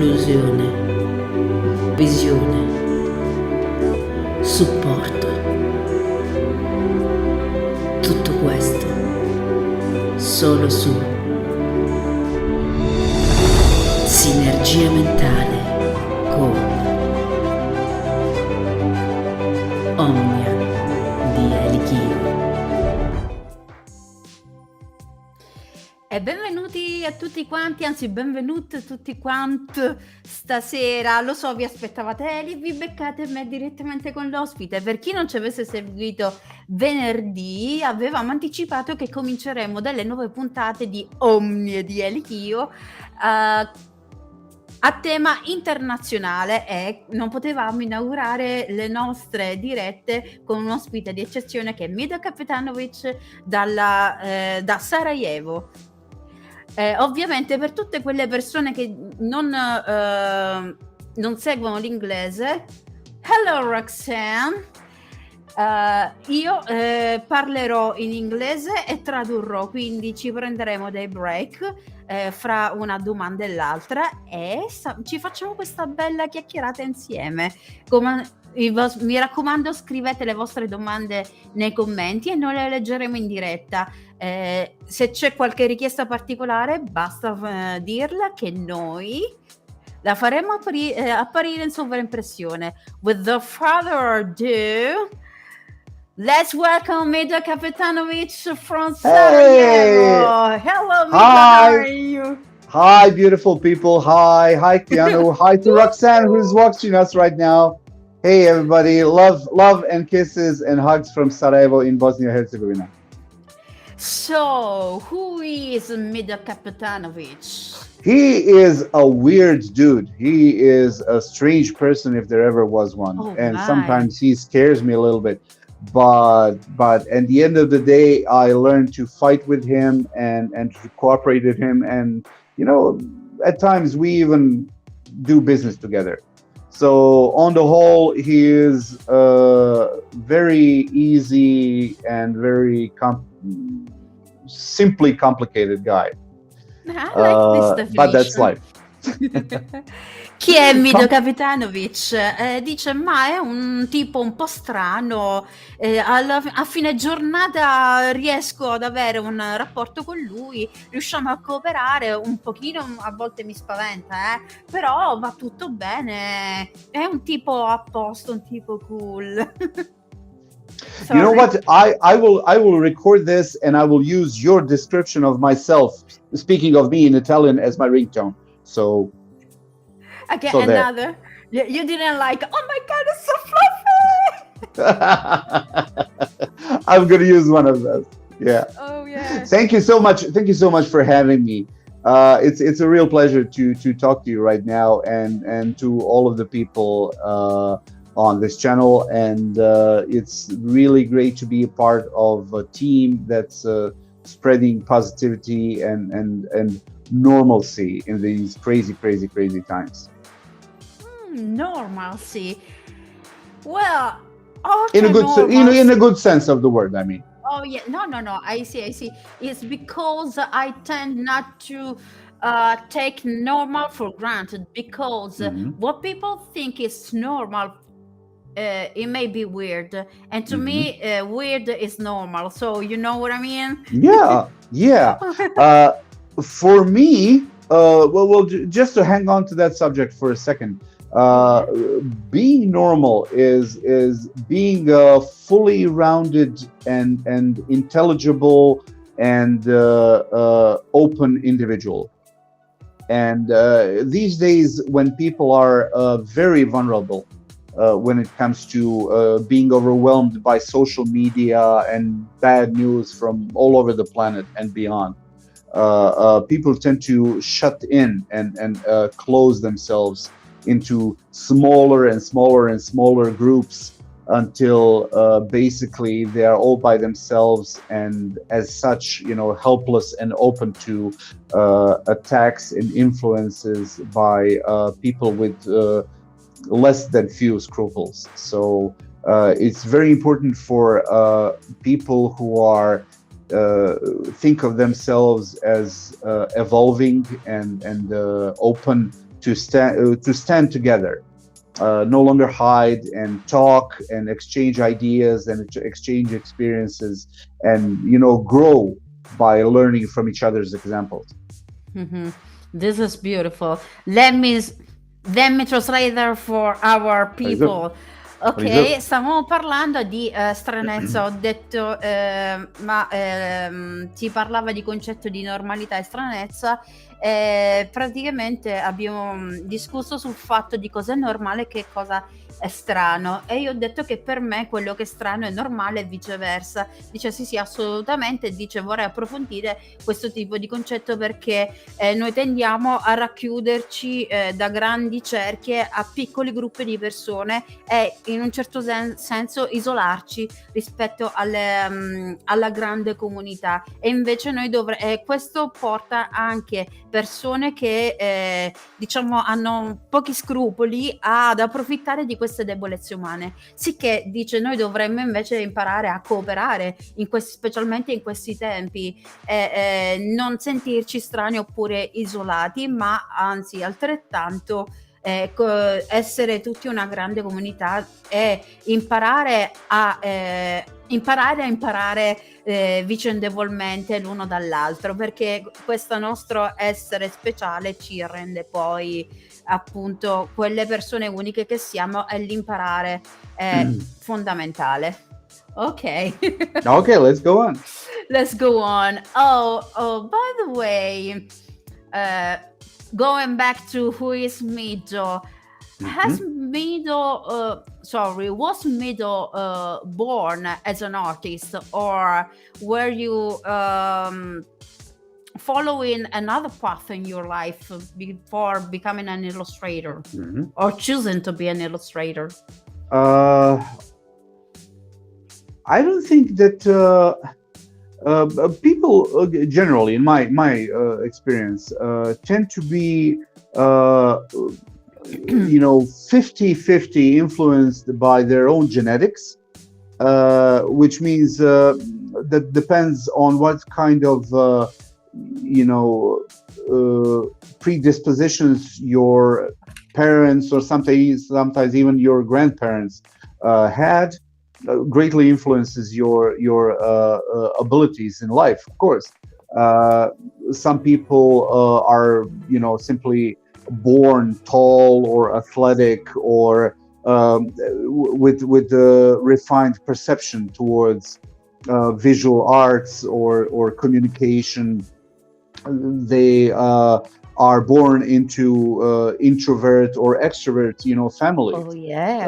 inclusione, visione, supporto. Tutto questo solo su Sinergia Mentale con Omnia di Ely Chio. E benvenuti a tutti quanti, anzi benvenute tutti quanti stasera. Lo so, vi aspettavate Ely, vi beccate me direttamente con l'ospite. Per chi non ci avesse seguito venerdì, avevamo anticipato che cominceremo delle nuove puntate di Omnia di Ely Chio a tema internazionale, e non potevamo inaugurare le nostre dirette con un ospite di eccezione che è Midhat Kapetanovic da Sarajevo. Ovviamente per tutte quelle persone che non seguono l'inglese, hello Roxanne, io parlerò in inglese e tradurrò, quindi ci prenderemo dei break fra una domanda e l'altra e ci facciamo questa bella chiacchierata insieme. Mi raccomando, scrivete le vostre domande nei commenti e noi le leggeremo in diretta. Se c'è qualche richiesta particolare basta dirla, che noi la faremo apparire in sovraimpressione. Without further ado, let's welcome Midhat Kapetanovic from Sarajevo. Hey! Hello, Midhat. Hi. How are you? Hi, beautiful people. Hi Keanu. Hi to Roxanne, who's watching us right now. Hey, everybody. Love and kisses and hugs from Sarajevo in Bosnia-Herzegovina. So, who is Midhat Kapetanovic? He is a weird dude. He is a strange person if there ever was one. Oh, and my. sometimes he scares me a little bit. But at the end of the day, I learned to fight with him and to cooperate with him. And, you know, at times we even do business together. So on the whole, he is a very easy and very simply complicated guy. I like this definition. But that's life. Chi è Midhat Kapetanovic? Dice, ma è un tipo un po' strano, a fine giornata riesco ad avere un rapporto con lui, riusciamo a cooperare un pochino, a volte mi spaventa, però va tutto bene, è un tipo a posto, un tipo cool. You know what? I will record this and I will use your description of myself, speaking of me in Italian, as my ringtone. So okay, so another. You didn't like, oh my God, it's so fluffy. I'm gonna use one of those. Yeah. Oh yeah. Thank you so much. Thank you so much for having me. It's a real pleasure to talk to you right now and to all of the people on this channel, and it's really great to be a part of a team that's spreading positivity and normalcy in these crazy times. Normalcy. Well, In a good sense of the word, I mean. Oh yeah, no. I see. It's because I tend not to take normal for granted, because what people think is normal, it may be weird, and to me, weird is normal. So you know what I mean? Yeah. For me, well, just to hang on to that subject for a second. Being normal is being a fully rounded and intelligible and open individual. And these days, when people are very vulnerable, when it comes to being overwhelmed by social media and bad news from all over the planet and beyond, people tend to shut in and close themselves into smaller and smaller groups until basically they are all by themselves, and as such, helpless and open to attacks and influences by people with less than few scruples. So it's very important for people who are think of themselves as evolving and open to stand together, no longer hide and talk and exchange ideas and exchange experiences, and grow by learning from each other's examples. Mhm. This is beautiful. Let me translate that for our people. Ok, stavamo parlando di stranezza, ho detto, ma si parlava di concetto di normalità e stranezza. Praticamente abbiamo discusso sul fatto di cosa è normale e che cosa è strano, e io ho detto che per me quello che è strano è normale e viceversa. Dice sì, assolutamente. Dice vorrei approfondire questo tipo di concetto perché noi tendiamo a racchiuderci da grandi cerchie a piccoli gruppi di persone e in un certo senso isolarci rispetto alla grande comunità, e invece noi questo porta anche persone che diciamo hanno pochi scrupoli ad approfittare di queste debolezze umane, sicché dice noi dovremmo invece imparare a cooperare specialmente in questi tempi, non sentirci strani oppure isolati, ma anzi altrettanto essere tutti una grande comunità e imparare a imparare vicendevolmente l'uno dall'altro, perché questo nostro essere speciale ci rende poi appunto quelle persone uniche che siamo, e l'imparare è fondamentale. Ok. Okay, let's go on. Let's go on. Oh, by the way, going back to who is Mido, was Mido born as an artist, or were you following another path in your life before becoming an illustrator, or choosing to be an illustrator? I don't think that people generally, in my experience, tend to be 50-50 influenced by their own genetics, which means that depends on what kind of predispositions your parents or sometimes even your grandparents had. Greatly influences your abilities in life, of course. Some people are simply born tall or athletic, or with the refined perception towards visual arts or communication. They are born into introvert or extrovert families. Oh yeah.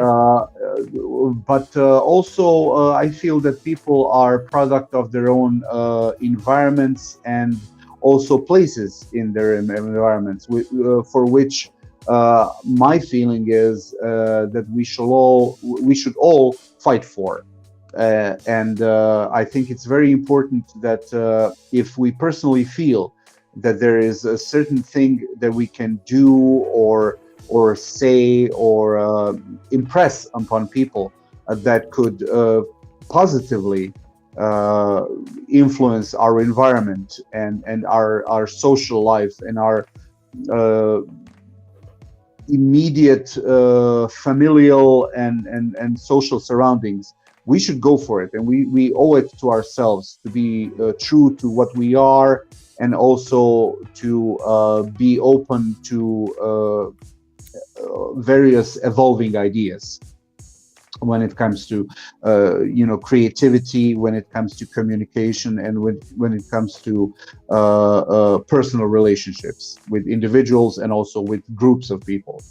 But also I feel that people are product of their own environments and also places in their environments, for which my feeling is that we should all fight for. And I think it's very important that if we personally feel that there is a certain thing that we can do or say or impress upon people that could positively influence our environment and our social life and our immediate familial and social surroundings, we should go for it, and we owe it to ourselves to be true to what we are, and also to be open to various evolving ideas when it comes to creativity, when it comes to communication, and when it comes to personal relationships with individuals and also with groups of people.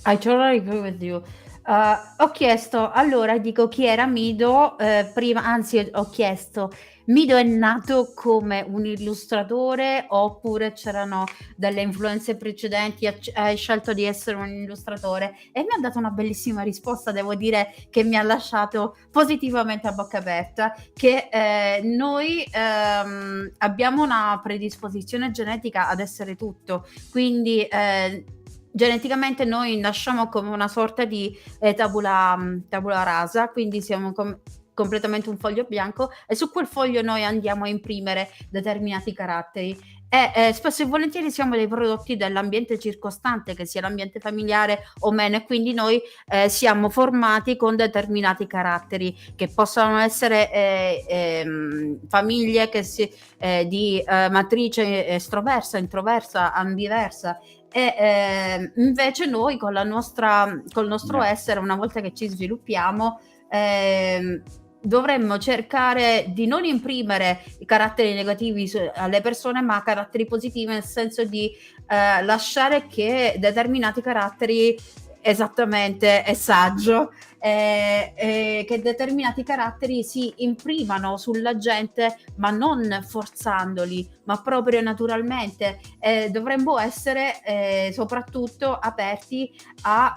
I totally agree with you. Ho chiesto, allora dico chi era Mido, prima, anzi ho chiesto, Mido è nato come un illustratore oppure c'erano delle influenze precedenti, hai scelto di essere un illustratore? E mi ha dato una bellissima risposta, devo dire che mi ha lasciato positivamente a bocca aperta, che noi abbiamo una predisposizione genetica ad essere tutto, quindi geneticamente noi nasciamo come una sorta di tabula rasa, quindi siamo completamente un foglio bianco, e su quel foglio noi andiamo a imprimere determinati caratteri, e spesso e volentieri siamo dei prodotti dell'ambiente circostante, che sia l'ambiente familiare o meno, e quindi noi siamo formati con determinati caratteri che possono essere famiglie che di matrice estroversa, introversa, ambiversa. E invece noi col nostro essere, una volta che ci sviluppiamo, dovremmo cercare di non imprimere i caratteri negativi alle persone, ma caratteri positivi, nel senso di lasciare che determinati caratteri, esattamente, è saggio, che determinati caratteri si imprimano sulla gente, ma non forzandoli, ma proprio naturalmente. Dovremmo essere soprattutto aperti a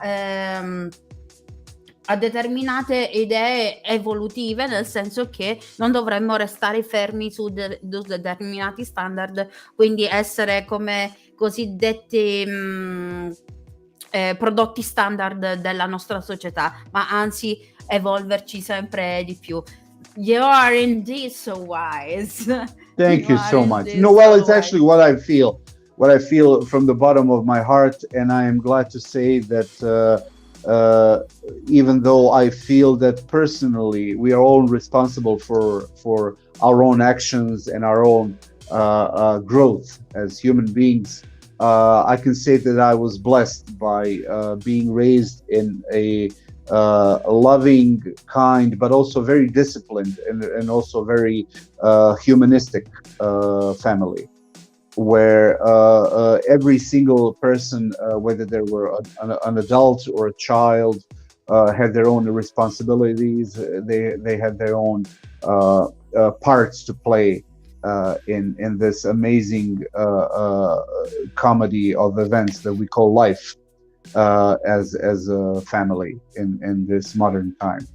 determinate idee evolutive, nel senso che non dovremmo restare fermi su determinati standard, quindi essere come cosiddetti prodotti standard della nostra società, ma anzi evolverci sempre di più. You are indeed so wise. Thank you so much. No, well, it's actually what I feel from the bottom of my heart, and I am glad to say that even though I feel that personally we are all responsible for our own actions and our own growth as human beings, I can say that I was blessed by being raised in a loving, kind, but also very disciplined and also very humanistic family, where every single person, whether they were an adult or a child, had their own responsibilities. They had their own parts to play in this amazing comedy of events that we call life, as a family in this modern time.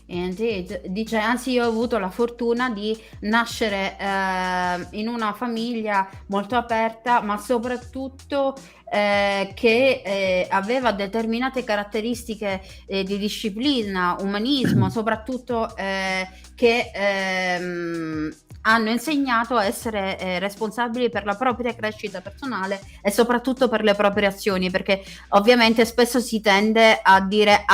Indeed. Dice, anzi, io ho avuto la fortuna di nascere in una famiglia molto aperta, ma soprattutto che aveva determinate caratteristiche di disciplina, umanismo, soprattutto che hanno insegnato a essere responsabili per la propria crescita personale e soprattutto per le proprie azioni, perché ovviamente spesso si tende a dire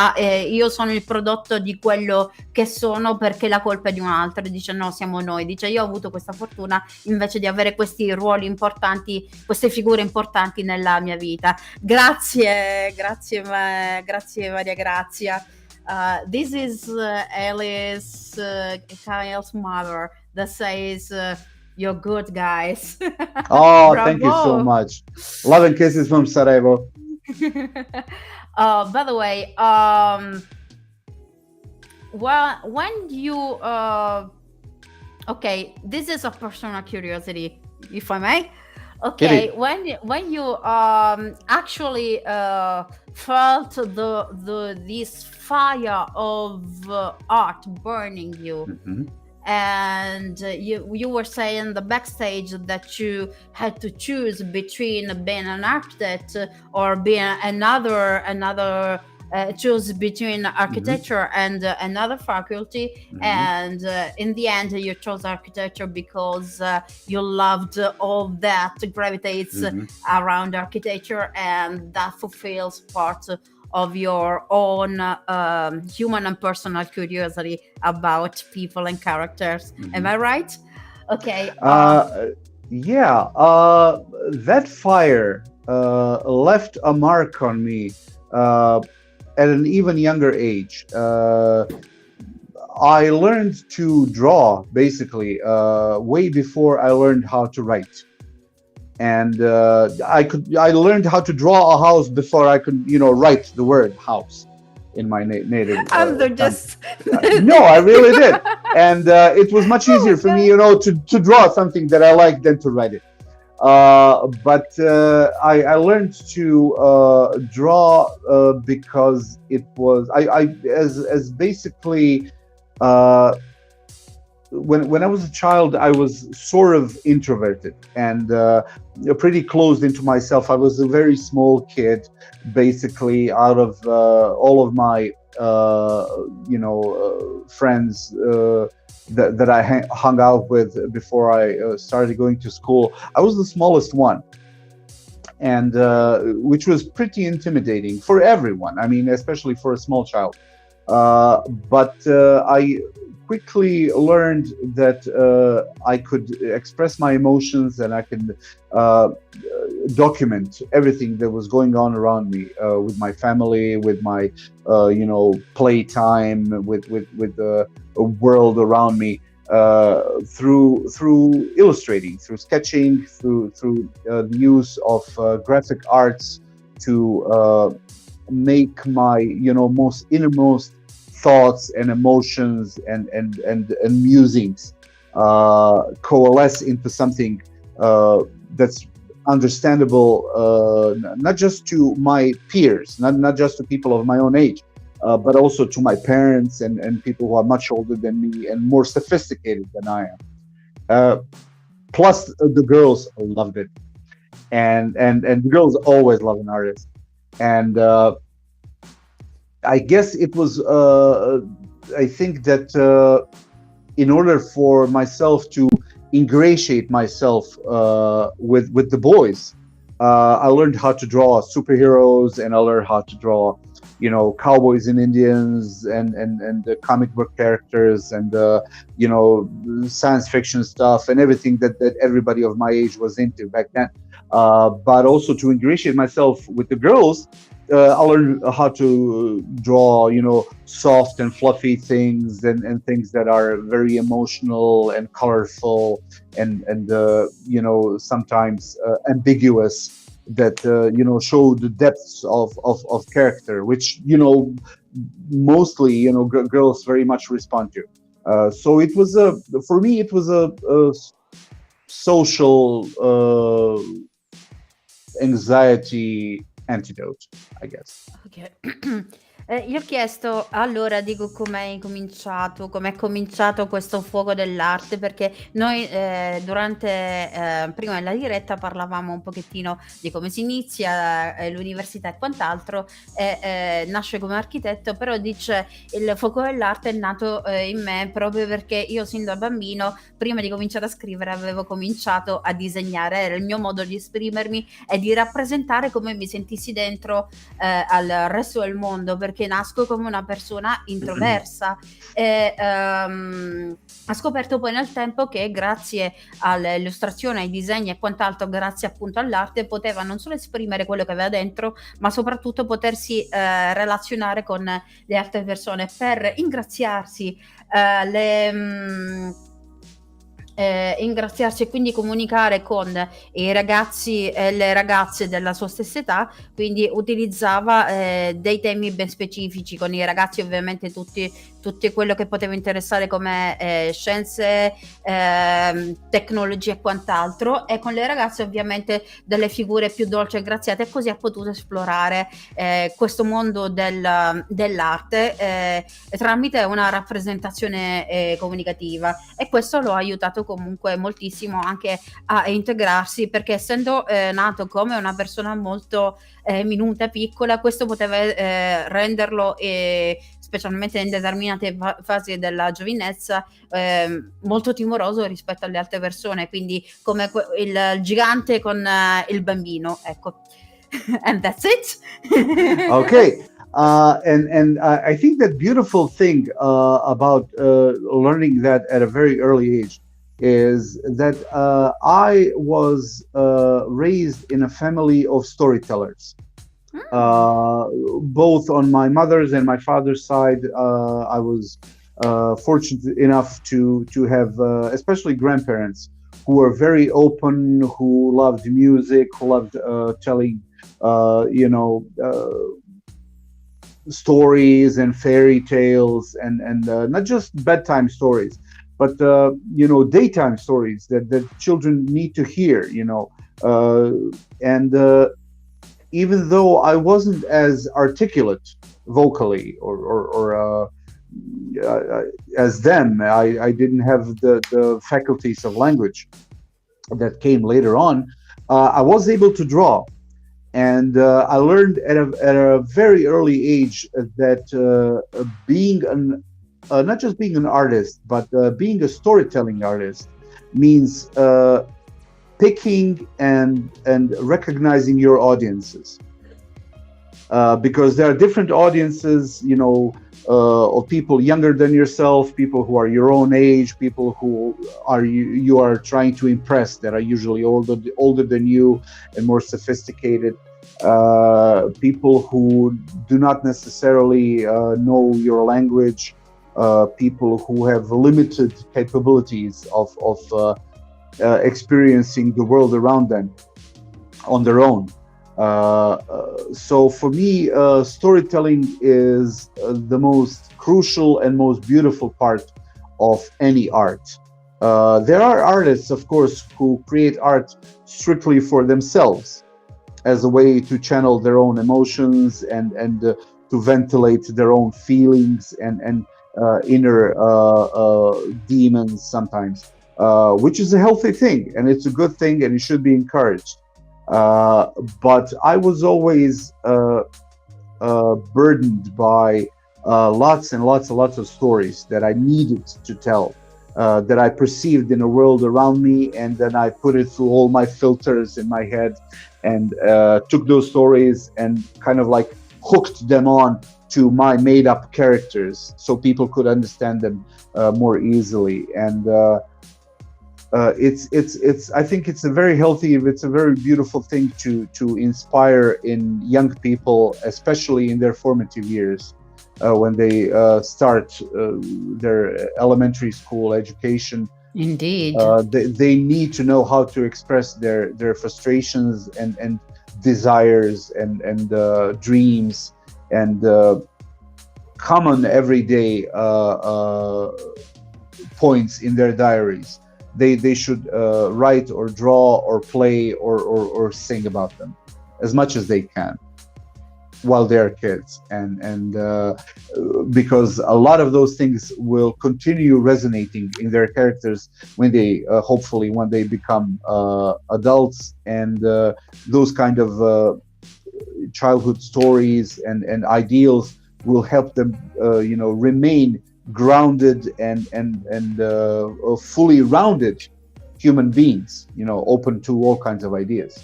io sono il prodotto di quello che sono perché la colpa è di un altro. Dice no, siamo noi. Dice io ho avuto questa fortuna invece di avere questi ruoli importanti, queste figure importanti nella mia vita. Grazie Maria Grazia. This is Kyle's mother that says you're good, guys. Oh, thank you so much. Love and kisses from Sarajevo. By the way, well, when you okay, this is a personal curiosity, if I may. Okay, when you actually felt this fire of art burning you, and you were saying the backstage that you had to choose between being an architect or being another choose between architecture and another faculty, and in the end you chose architecture because you loved all that gravitates around architecture, and that fulfills part of your own human and personal curiosity about people and characters. Am I right? Okay. Yeah, that fire left a mark on me at an even younger age. I learned to draw basically way before I learned how to write, and I learned how to draw a house before I could write the word house in my native. No, I really did, and it was much easier for me, to draw something that I liked than to write it. But I learned to draw because it was as basically when I was a child, I was sort of introverted and pretty closed into myself. I was a very small kid, basically. Out of all of my friends, that I hung out with before I started going to school. I was the smallest one, and which was pretty intimidating for everyone. I mean, especially for a small child. But I quickly learned that I could express my emotions, and I could document everything that was going on around me, with my family, with my playtime, with the world around me, through illustrating, through sketching, through the use of graphic arts to make my most innermost thoughts and emotions and musings coalesce into something that's understandable, not just to my peers, not just to people of my own age, but also to my parents and people who are much older than me and more sophisticated than I am. Uh, Plus, the girls loved it, and the girls always love an artist, and I guess it was. I think that in order for myself to ingratiate myself with the boys, I learned how to draw superheroes, and I learned how to draw, cowboys and Indians, and the comic book characters, and science fiction stuff, and everything that everybody of my age was into back then. But also to ingratiate myself with the girls, I learned how to draw, soft and fluffy things, and things that are very emotional and colorful, and sometimes ambiguous, that show the depths of character, which mostly girls very much respond to. So it was for me it was a social anxiety antidote, I guess. Ok. Io ho chiesto allora, dico, com'è cominciato questo fuoco dell'arte, perché noi durante prima della diretta parlavamo un pochettino di come si inizia l'università e quant'altro, e nasce come architetto, però dice il fuoco dell'arte è nato in me proprio perché io sin da bambino, prima di cominciare a scrivere, avevo cominciato a disegnare, era il mio modo di esprimermi e di rappresentare come mi sentissi dentro al resto del mondo, perché nasco come una persona introversa e ho scoperto poi nel tempo che grazie all'illustrazione, ai disegni e quant'altro, grazie appunto all'arte, poteva non solo esprimere quello che aveva dentro, ma soprattutto potersi relazionare con le altre persone per ingraziarsi, ingraziarsi e quindi comunicare con i ragazzi e le ragazze della sua stessa età. Quindi utilizzava dei temi ben specifici, con i ragazzi ovviamente tutti quello che poteva interessare come scienze, tecnologie e quant'altro, e con le ragazze ovviamente delle figure più dolci e graziate, e così ha potuto esplorare questo mondo dell'arte tramite una rappresentazione comunicativa, e questo lo ha aiutato comunque moltissimo anche a integrarsi, perché essendo nato come una persona molto minuta, piccola, questo poteva renderlo, specialmente in determinate fasi della giovinezza, molto timoroso rispetto alle altre persone, quindi come il gigante con il bambino, ecco. And that's it. Okay. And I think that beautiful thing about learning that at a very early age is that I was raised in a family of storytellers. Both on my mother's and my father's side, I was fortunate enough to have especially grandparents who were very open, who loved music, who loved telling stories and fairy tales, and not just bedtime stories, but daytime stories that children need to hear. And even though I wasn't as articulate vocally or as them, I didn't have the faculties of language that came later on. I was able to draw, and I learned at a very early age that being an not just being an artist, but being a storytelling artist means picking and recognizing your audiences, because there are different audiences, of people younger than yourself, people who are your own age, people who are you are trying to impress, that are usually older than you and more sophisticated. People who do not necessarily know your language, people who have limited capabilities of experiencing the world around them on their own. So for me, storytelling is the most crucial and most beautiful part of any art. There are artists, of course, who create art strictly for themselves as a way to channel their own emotions and to ventilate their own feelings and inner demons sometimes, which is a healthy thing and it's a good thing and it should be encouraged. But I was always burdened by lots and lots and lots of stories that I needed to tell, that I perceived in the world around me, and then I put it through all my filters in my head and took those stories and kind of like hooked them on to my made-up characters so people could understand them more easily. And it's I think it's a very healthy, it's a very beautiful thing to inspire in young people, especially in their formative years, when they start their elementary school education. Indeed. They need to know how to express their frustrations and desires and dreams and common everyday points in their diaries. They should write or draw or play or sing about them as much as they can while they're kids, and because a lot of those things will continue resonating in their characters when they hopefully when they become adults, and those kind of childhood stories and ideals will help them remain grounded and fully rounded human beings, open to all kinds of ideas.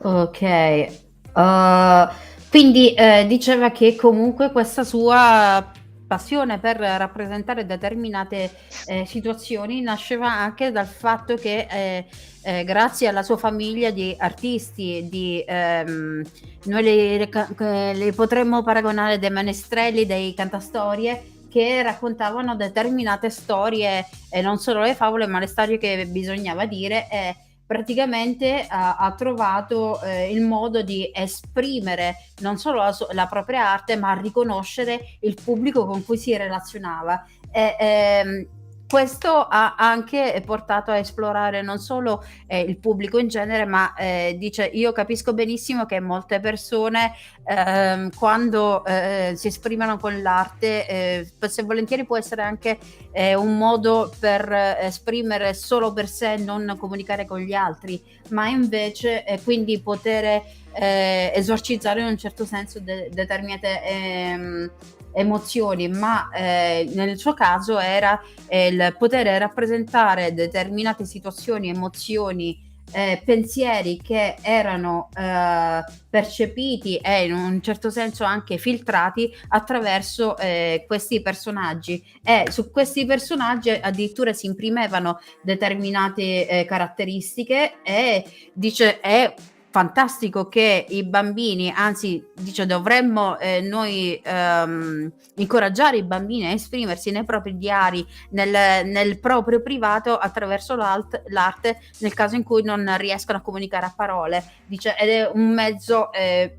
Ok, quindi diceva che comunque questa sua passione per rappresentare determinate situazioni nasceva anche dal fatto che grazie alla sua famiglia di artisti, noi li potremmo paragonare dei menestrelli, dei cantastorie che raccontavano determinate storie, e non solo le favole ma le storie che bisognava dire, e praticamente ha trovato il modo di esprimere non solo la propria arte, ma riconoscere il pubblico con cui si relazionava. Questo ha anche portato a esplorare non solo il pubblico in genere, ma dice: io capisco benissimo che molte persone quando si esprimono con l'arte, spesso e volentieri può essere anche un modo per esprimere solo per sé, non comunicare con gli altri, ma invece quindi poter esorcizzare in un certo senso determinate emozioni, ma nel suo caso era il poter rappresentare determinate situazioni, emozioni, pensieri che erano percepiti e in un certo senso anche filtrati attraverso questi personaggi, e su questi personaggi addirittura si imprimevano determinate caratteristiche, e dice è fantastico che i bambini, anzi dice dovremmo noi incoraggiare i bambini a esprimersi nei propri diari, nel proprio privato attraverso l'arte, nel caso in cui non riescono a comunicare a parole. Dice ed è un mezzo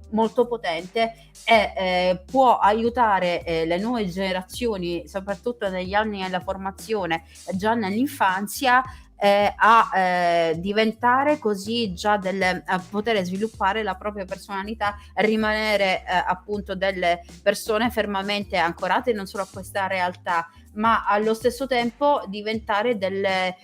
molto potente e può aiutare le nuove generazioni, soprattutto negli anni della formazione, già nell'infanzia, a diventare così già a poter sviluppare la propria personalità, rimanere appunto delle persone fermamente ancorate non solo a questa realtà, ma allo stesso tempo diventare delle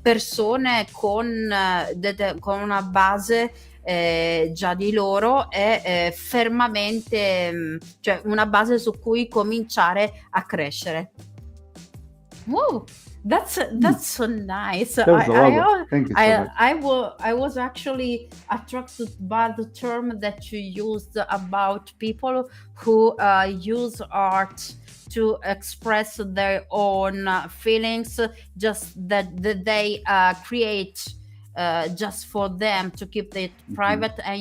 persone con una base già di loro e fermamente, cioè una base su cui cominciare a crescere. Wow, that's so nice. That was lovely. Thank you so much. I was actually attracted by the term that you used about people who use art to express their own feelings, just that they create just for them to keep it private, and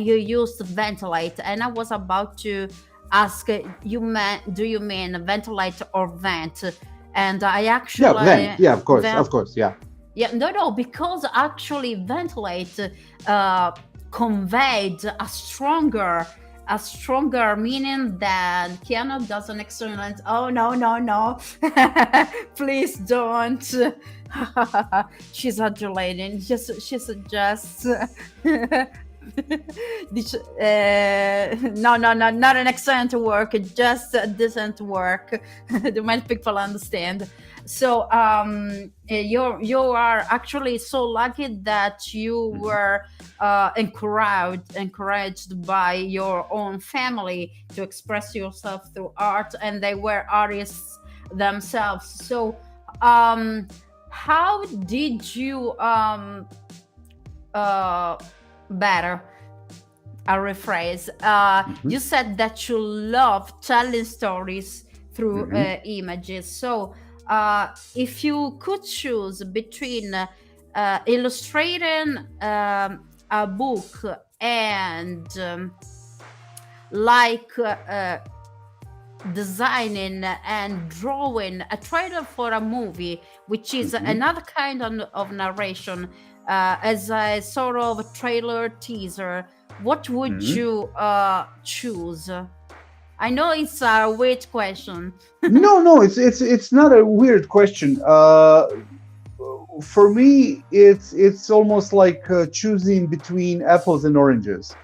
you used ventilate, and I was about to ask do you mean ventilate or vent? And I actually of course, yeah. No, because actually ventilate conveyed a stronger meaning than Keanu does an excellent. Oh no, please don't. She's adulating. She's just. No, not an excellent work, just a decent work. The many people understand. So you are actually so lucky that you were encouraged by your own family to express yourself through art, and they were artists themselves. So how did you better a rephrase, you said that you love telling stories through images. So if you could choose between illustrating a book and designing and drawing a trailer for a movie, which is another kind of narration, as a sort of trailer teaser, what would you choose? I know it's a weird question. No, it's not a weird question. For me, it's almost like choosing between apples and oranges.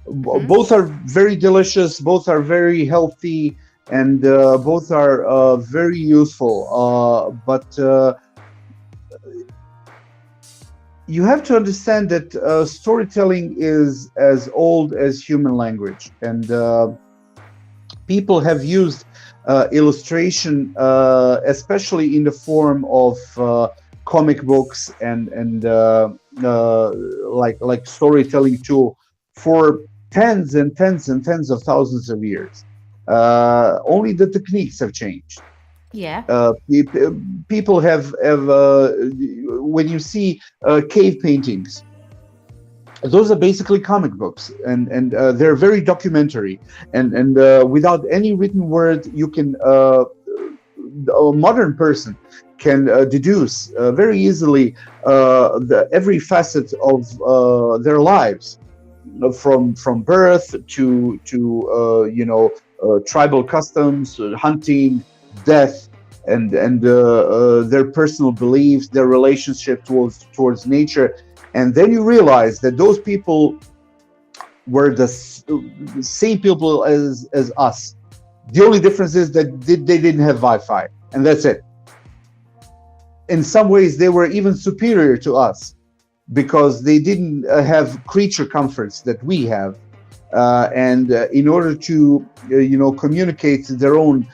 Both are very delicious. Both are very healthy, and both are very useful. But you have to understand that storytelling is as old as human language, and people have used illustration, especially in the form of comic books and like storytelling tool for tens and tens and tens of thousands of years. Only the techniques have changed. Yeah. People have when you see cave paintings, those are basically comic books, and they're very documentary, and without any written word, you can a modern person can deduce very easily every facet of their lives, from birth to tribal customs, hunting, death, and their personal beliefs, their relationship towards nature. And then you realize that those people were the same people as us. The only difference is that they didn't have Wi-Fi, and that's it. In some ways, they were even superior to us because they didn't have creature comforts that we have. And in order to, communicate their own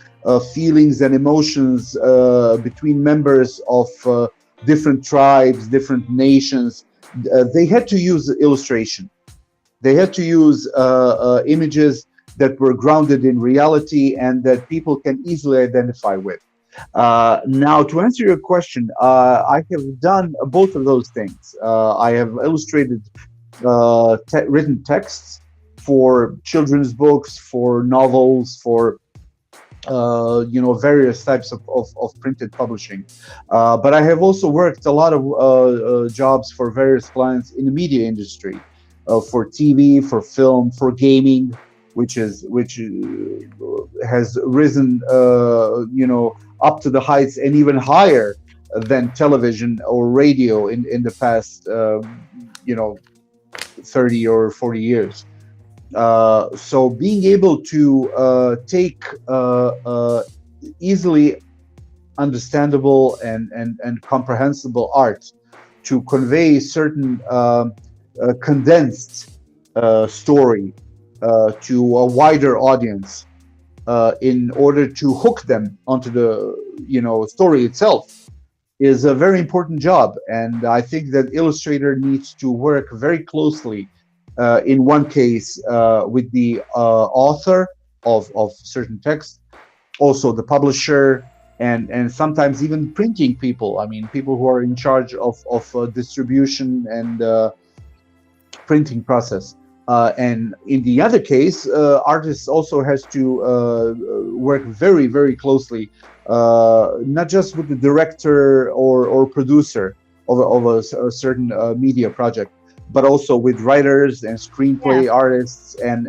feelings and emotions between members of different tribes, different nations, they had to use illustration. They had to use images that were grounded in reality and that people can easily identify with. Now, to answer your question, I have done both of those things. I have illustrated written texts for children's books, for novels, for various types of printed publishing. But I have also worked a lot of jobs for various clients in the media industry, for TV, for film, for gaming, which has risen, up to the heights and even higher than television or radio in the past, 30 or 40 years. So being able to take easily understandable and comprehensible art to convey certain condensed story to a wider audience in order to hook them onto the story itself is a very important job. And I think that Illustrator needs to work very closely in one case with the author of certain text, also the publisher, and sometimes even printing people. I mean, people who are in charge of distribution and printing process. And in the other case, artists also has to work very, very closely, not just with the director or producer of a certain media project, but also with writers and screenplay artists and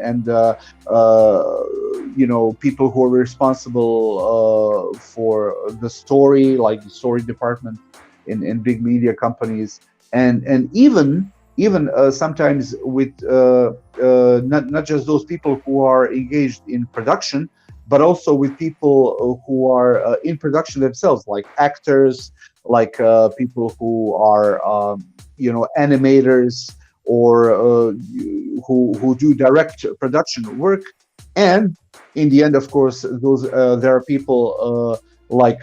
people who are responsible for the story, like the story department in big media companies, and even sometimes with not just those people who are engaged in production, but also with people who are in production themselves, like actors, like people who are animators, or who do direct production work. And in the end, of course, there are people like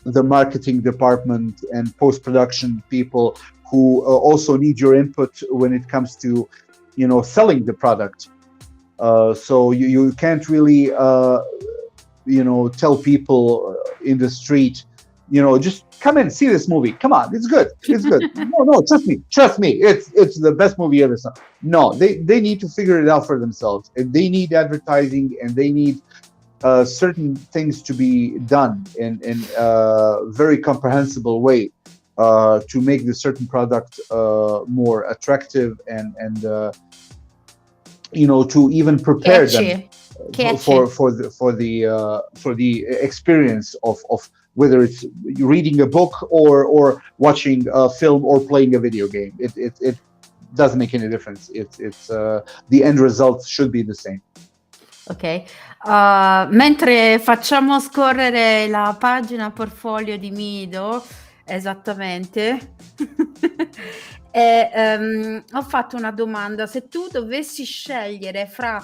the marketing department and post-production people who also need your input when it comes to selling the product. So you can't really tell people in the street, just come and see this movie. Come on, it's good. No, trust me. It's the best movie ever. No, they need to figure it out for themselves. And they need advertising, and they need certain things to be done in a very comprehensible way to make the certain product more attractive and to even prepare them for the experience of whether it's reading a book or watching a film or playing a video game. It doesn't make any difference. It's the end result should be the same. Ok, mentre facciamo scorrere la pagina portfolio di Mido, esattamente, ho fatto una domanda: se tu dovessi scegliere fra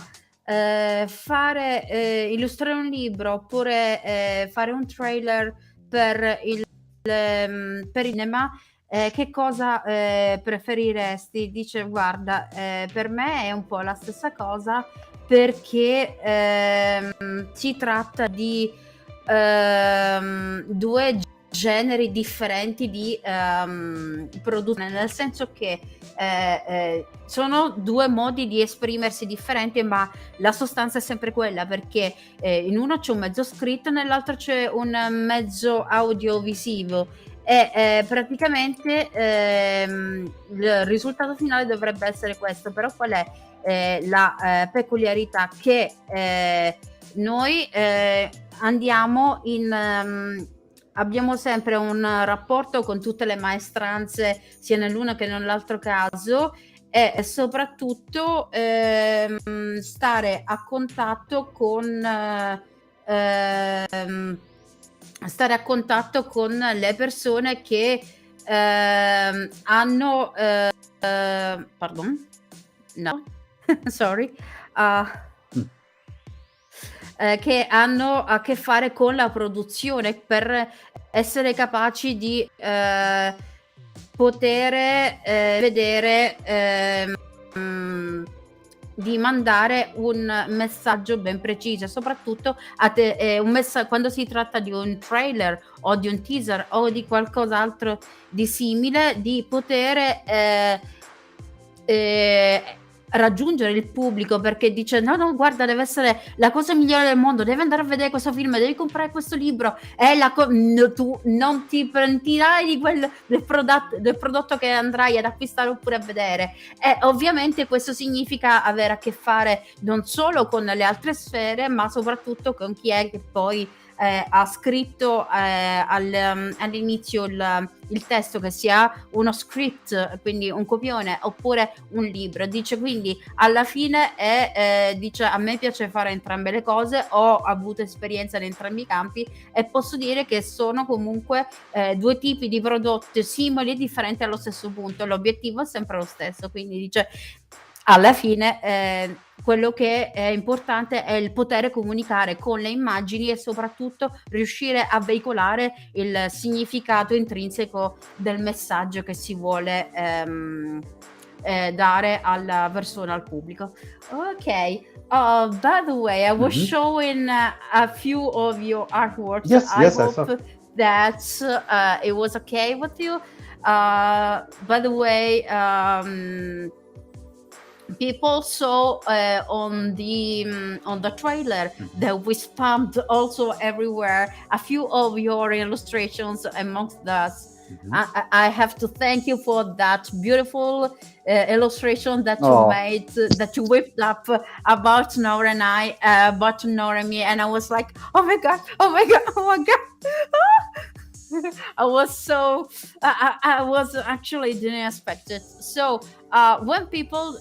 illustrare un libro oppure fare un trailer per il cinema, che cosa preferiresti? Dice, guarda, per me è un po' la stessa cosa, perché si tratta di due generi differenti di produzione, nel senso che sono due modi di esprimersi differenti, ma la sostanza è sempre quella, perché in uno c'è un mezzo scritto, nell'altro c'è un mezzo audiovisivo, e praticamente il risultato finale dovrebbe essere questo. Però qual è la peculiarità? Che noi andiamo abbiamo sempre un rapporto con tutte le maestranze, sia nell'uno che nell'altro caso, e soprattutto stare a contatto con le persone che hanno pardon? No, sorry. Che hanno a che fare con la produzione, per essere capaci di poter vedere, di mandare un messaggio ben preciso, soprattutto quando si tratta di un trailer o di un teaser o di qualcos'altro di simile, di poter raggiungere il pubblico, perché dice no guarda, deve essere la cosa migliore del mondo, devi andare a vedere questo film, devi comprare questo libro, tu non ti pentirai del prodotto che andrai ad acquistare oppure a vedere. E ovviamente questo significa avere a che fare non solo con le altre sfere, ma soprattutto con chi è che poi ha scritto all'inizio il testo, che sia uno script, quindi un copione, oppure un libro. Dice quindi alla fine dice: a me piace fare entrambe le cose, ho avuto esperienza in entrambi i campi e posso dire che sono comunque due tipi di prodotti simili e differenti allo stesso punto. L'obiettivo è sempre lo stesso, quindi dice alla fine quello che è importante è il poter comunicare con le immagini e soprattutto riuscire a veicolare il significato intrinseco del messaggio che si vuole dare alla persona, al pubblico. Ok. By the way, I was showing a few of your artworks. Yes, I yes, I hope saw. that it was okay with you. By the way, people saw on the trailer that we spammed also everywhere a few of your illustrations amongst us. I have to thank you for that beautiful illustration that you made, that you whipped up about Nora and I, about Nora and me, and I was like, oh my god, oh my god, oh my god. I was so I was actually didn't expect it. So when people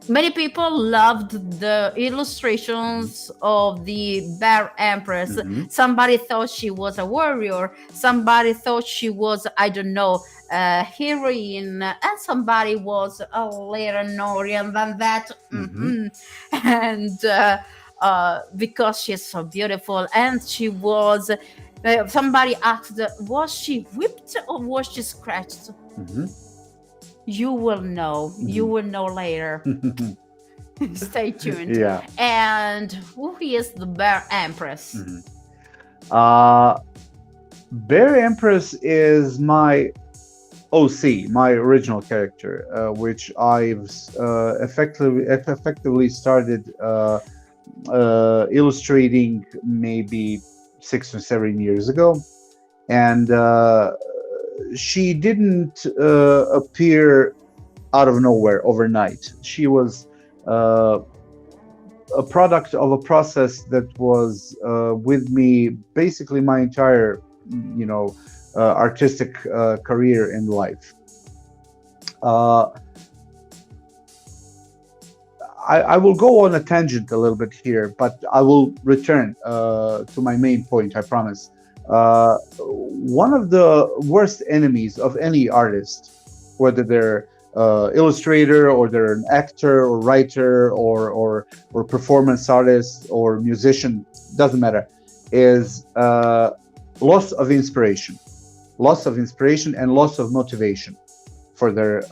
many people loved the illustrations of the Bear Empress. Somebody thought she was a warrior, somebody thought she was, I don't know, a heroine, and somebody was a little Norian than that. And because she's so beautiful, and she was somebody asked, was she whipped or was she scratched? You will know. You will know later. Stay tuned. Yeah. And who is the Bear Empress? Bear Empress is my OC, my original character, which I've effectively started illustrating maybe 6 or 7 years ago, and she didn't appear out of nowhere overnight. She was a product of a process that was with me basically my entire, artistic career in life. I will go on a tangent a little bit here, but I will return to my main point, I promise. One of the worst enemies of any artist, whether they're illustrator or they're an actor or writer or performance artist or musician, doesn't matter, is loss of inspiration and loss of motivation for their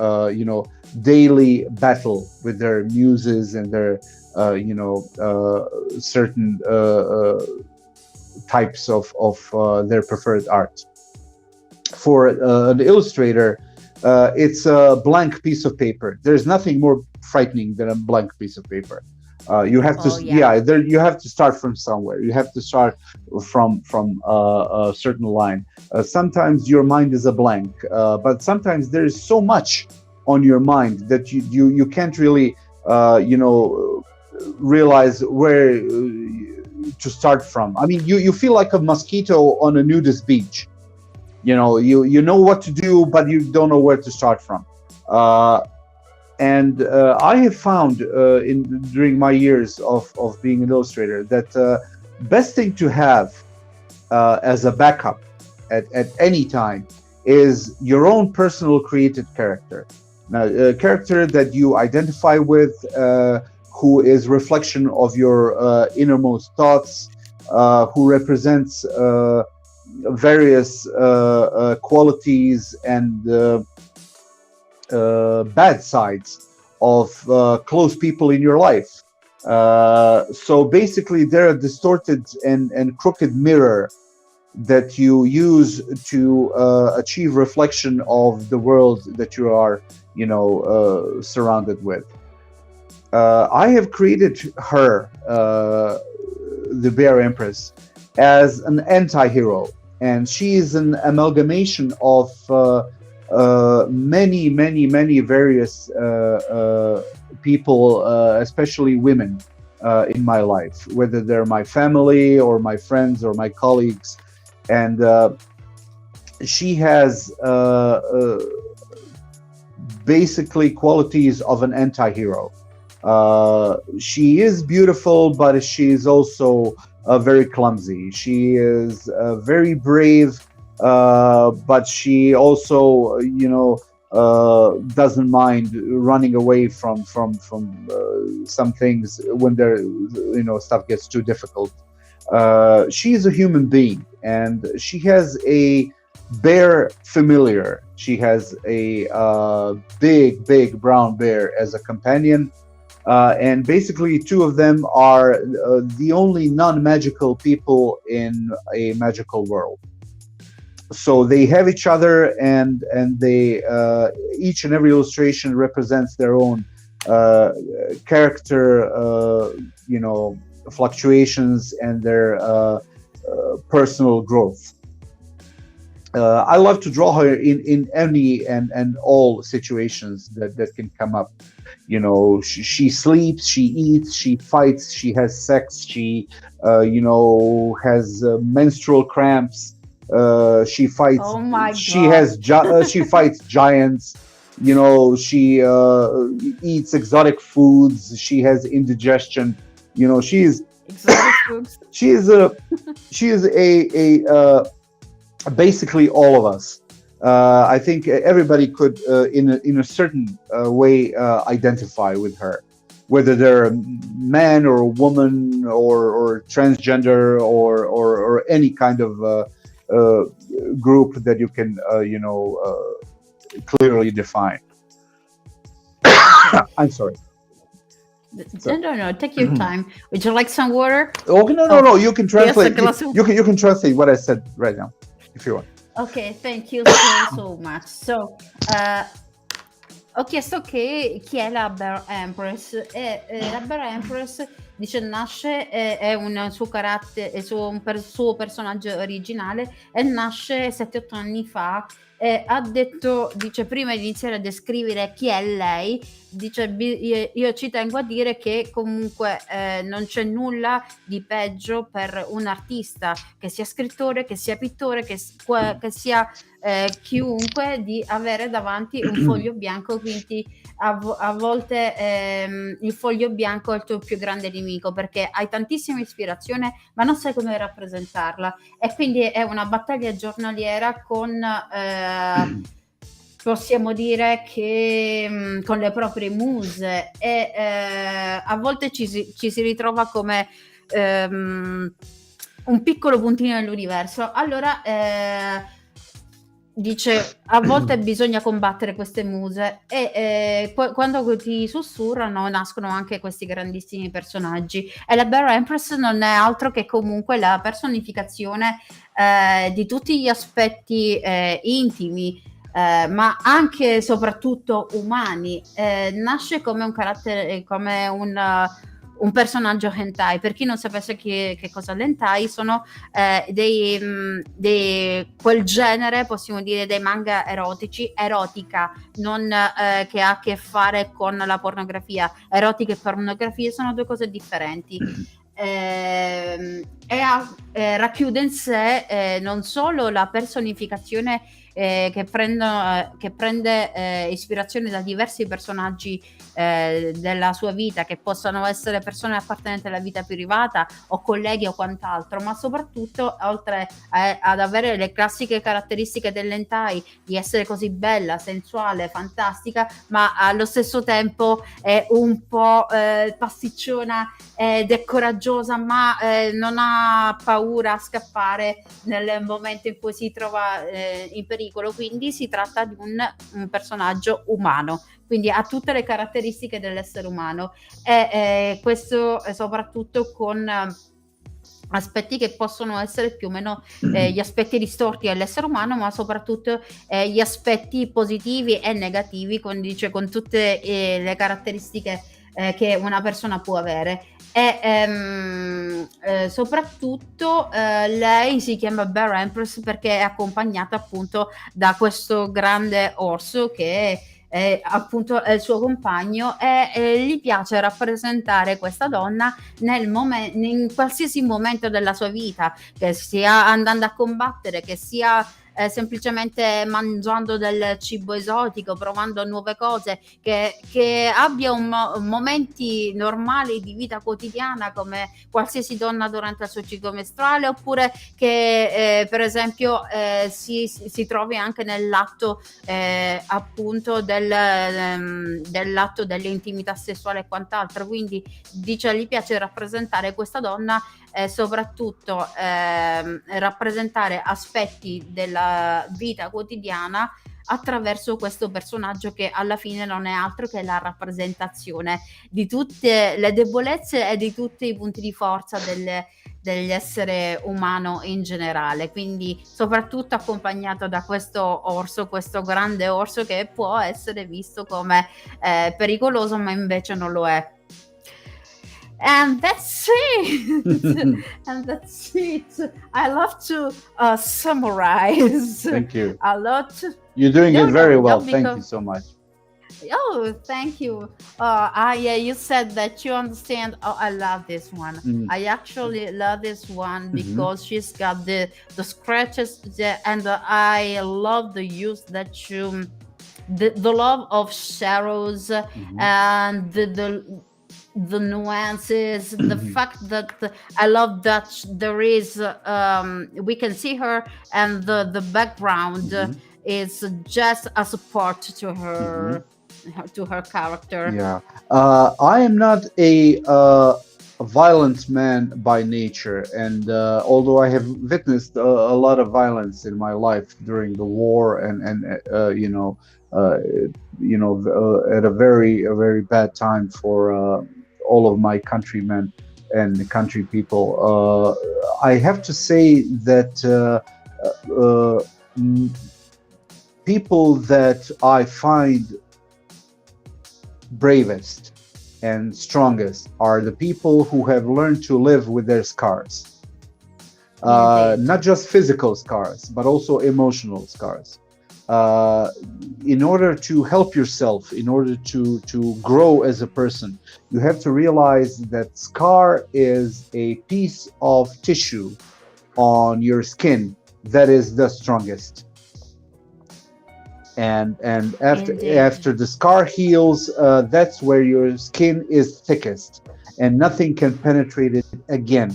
daily battle with their muses and their certain types of their preferred art. For an illustrator, it's a blank piece of paper. There's nothing more frightening than a blank piece of paper. You have to, you have to start from somewhere. You have to start from a certain line. Sometimes your mind is a blank, but sometimes there is so much on your mind that you can't really, realize where to start from. I mean, you feel like a mosquito on a nudist beach. You know what to do, but you don't know where to start from. And I have found during my years of being an illustrator that best thing to have as a backup at any time is your own personal created character. Now, a character that you identify with, who is reflection of your innermost thoughts, who represents various qualities and bad sides of close people in your life. So basically, they're a distorted and crooked mirror that you use to achieve reflection of the world that you are, surrounded with. I have created her, the Bear Empress, as an anti-hero, and she is an amalgamation of many various people, especially women, in my life, whether they're my family or my friends or my colleagues. And she has basically qualities of an anti-hero. She is beautiful, but she is also very clumsy. She is very brave, but she also, doesn't mind running away from some things when stuff gets too difficult. She is a human being, and she has a bear familiar. She has a big brown bear as a companion. And basically, two of them are the only non-magical people in a magical world. So they have each other, and they each and every illustration represents their own character, fluctuations and their personal growth. I love to draw her in any and all situations that can come up. She sleeps, she eats, she fights, she has sex, she has menstrual cramps. She fights. Oh my She God. has she fights giants. She eats exotic foods. She has indigestion. She's Exotic foods. she is a basically all of us. I think everybody could, in a certain way, identify with her, whether they're a man or a woman or transgender or any kind of group that you can, clearly define. I'm sorry. No, take your time. Would you like some water? Okay, no. You can translate. glass of- You can translate what I said right now, if you want. Ok, thank you so much. So, ho chiesto chi è la Bear Empress, e la Bear Empress dice nasce, è un suo carattere, è suo personaggio originale, e nasce 7-8 anni fa. Ha detto, dice, prima di iniziare a descrivere chi è lei, dice io ci tengo a dire che comunque non c'è nulla di peggio per un artista, che sia scrittore, che sia pittore, che sia chiunque, di avere davanti un foglio bianco. Quindi a volte il foglio bianco è il tuo più grande nemico, perché hai tantissima ispirazione ma non sai come rappresentarla, e quindi è una battaglia giornaliera con possiamo dire che con le proprie muse, e a volte ci si ritrova come un piccolo puntino nell'universo. Allora dice, a volte bisogna combattere queste muse, e quando ti sussurrano nascono anche questi grandissimi personaggi, e la Bear Empress non è altro che comunque la personificazione di tutti gli aspetti intimi, ma anche e soprattutto umani. Nasce come un carattere, come un personaggio hentai. Per chi non sapesse che cosa l'hentai, sono quel genere, possiamo dire, dei manga erotici, erotica, non che ha a che fare con la pornografia. Erotica e pornografia sono due cose differenti. Racchiude in sé non solo la personificazione che prende ispirazione da diversi personaggi della sua vita, che possano essere persone appartenenti alla vita privata o colleghi o quant'altro, ma soprattutto, oltre ad avere le classiche caratteristiche dell'hentai, di essere così bella, sensuale, fantastica, ma allo stesso tempo è un po' pasticciona ed è coraggiosa, ma non ha paura a scappare nel momento in cui si trova in pericolo. Quindi si tratta di un personaggio umano, quindi ha tutte le caratteristiche dell'essere umano, e questo soprattutto con aspetti che possono essere più o meno gli aspetti distorti dell'essere umano, ma soprattutto gli aspetti positivi e negativi, con tutte le caratteristiche che una persona può avere. E soprattutto lei si chiama Bear Empress perché è accompagnata appunto da questo grande orso che appunto è il suo compagno, e gli piace rappresentare questa donna in qualsiasi momento della sua vita, che sia andando a combattere, che sia semplicemente mangiando del cibo esotico, provando nuove cose, che abbia momenti normali di vita quotidiana come qualsiasi donna durante il suo ciclo mestruale, oppure che per esempio si trovi anche nell'atto appunto dell'atto dell'intimità sessuale e quant'altro. Quindi dice, gli piace rappresentare questa donna, soprattutto rappresentare aspetti della vita quotidiana attraverso questo personaggio, che alla fine non è altro che la rappresentazione di tutte le debolezze e di tutti i punti di forza dell'essere umano in generale. Quindi soprattutto accompagnato da questo orso, questo grande orso, che può essere visto come pericoloso, ma invece non lo è. And that's it. And that's it. I love to summarize. Thank you. A lot. You're doing it very well. because- Thank you so much. Oh, thank you. Yeah, you said that you understand. Oh, I love this one. I actually love this one because she's got the scratches, and I love the use that you, the love of shadows and the nuances, the fact that I love that there is we can see her, and the background is just a support to her character. Yeah, I am not a violent man by nature, and although I have witnessed a lot of violence in my life during the war, and at a very bad time for all of my countrymen and the country people, I have to say that people that I find bravest and strongest are the people who have learned to live with their scars. Not just physical scars, but also emotional scars. In order to help yourself, in order to grow as a person, you have to realize that scar is a piece of tissue on your skin that is the strongest. And after the scar heals, that's where your skin is thickest, and nothing can penetrate it again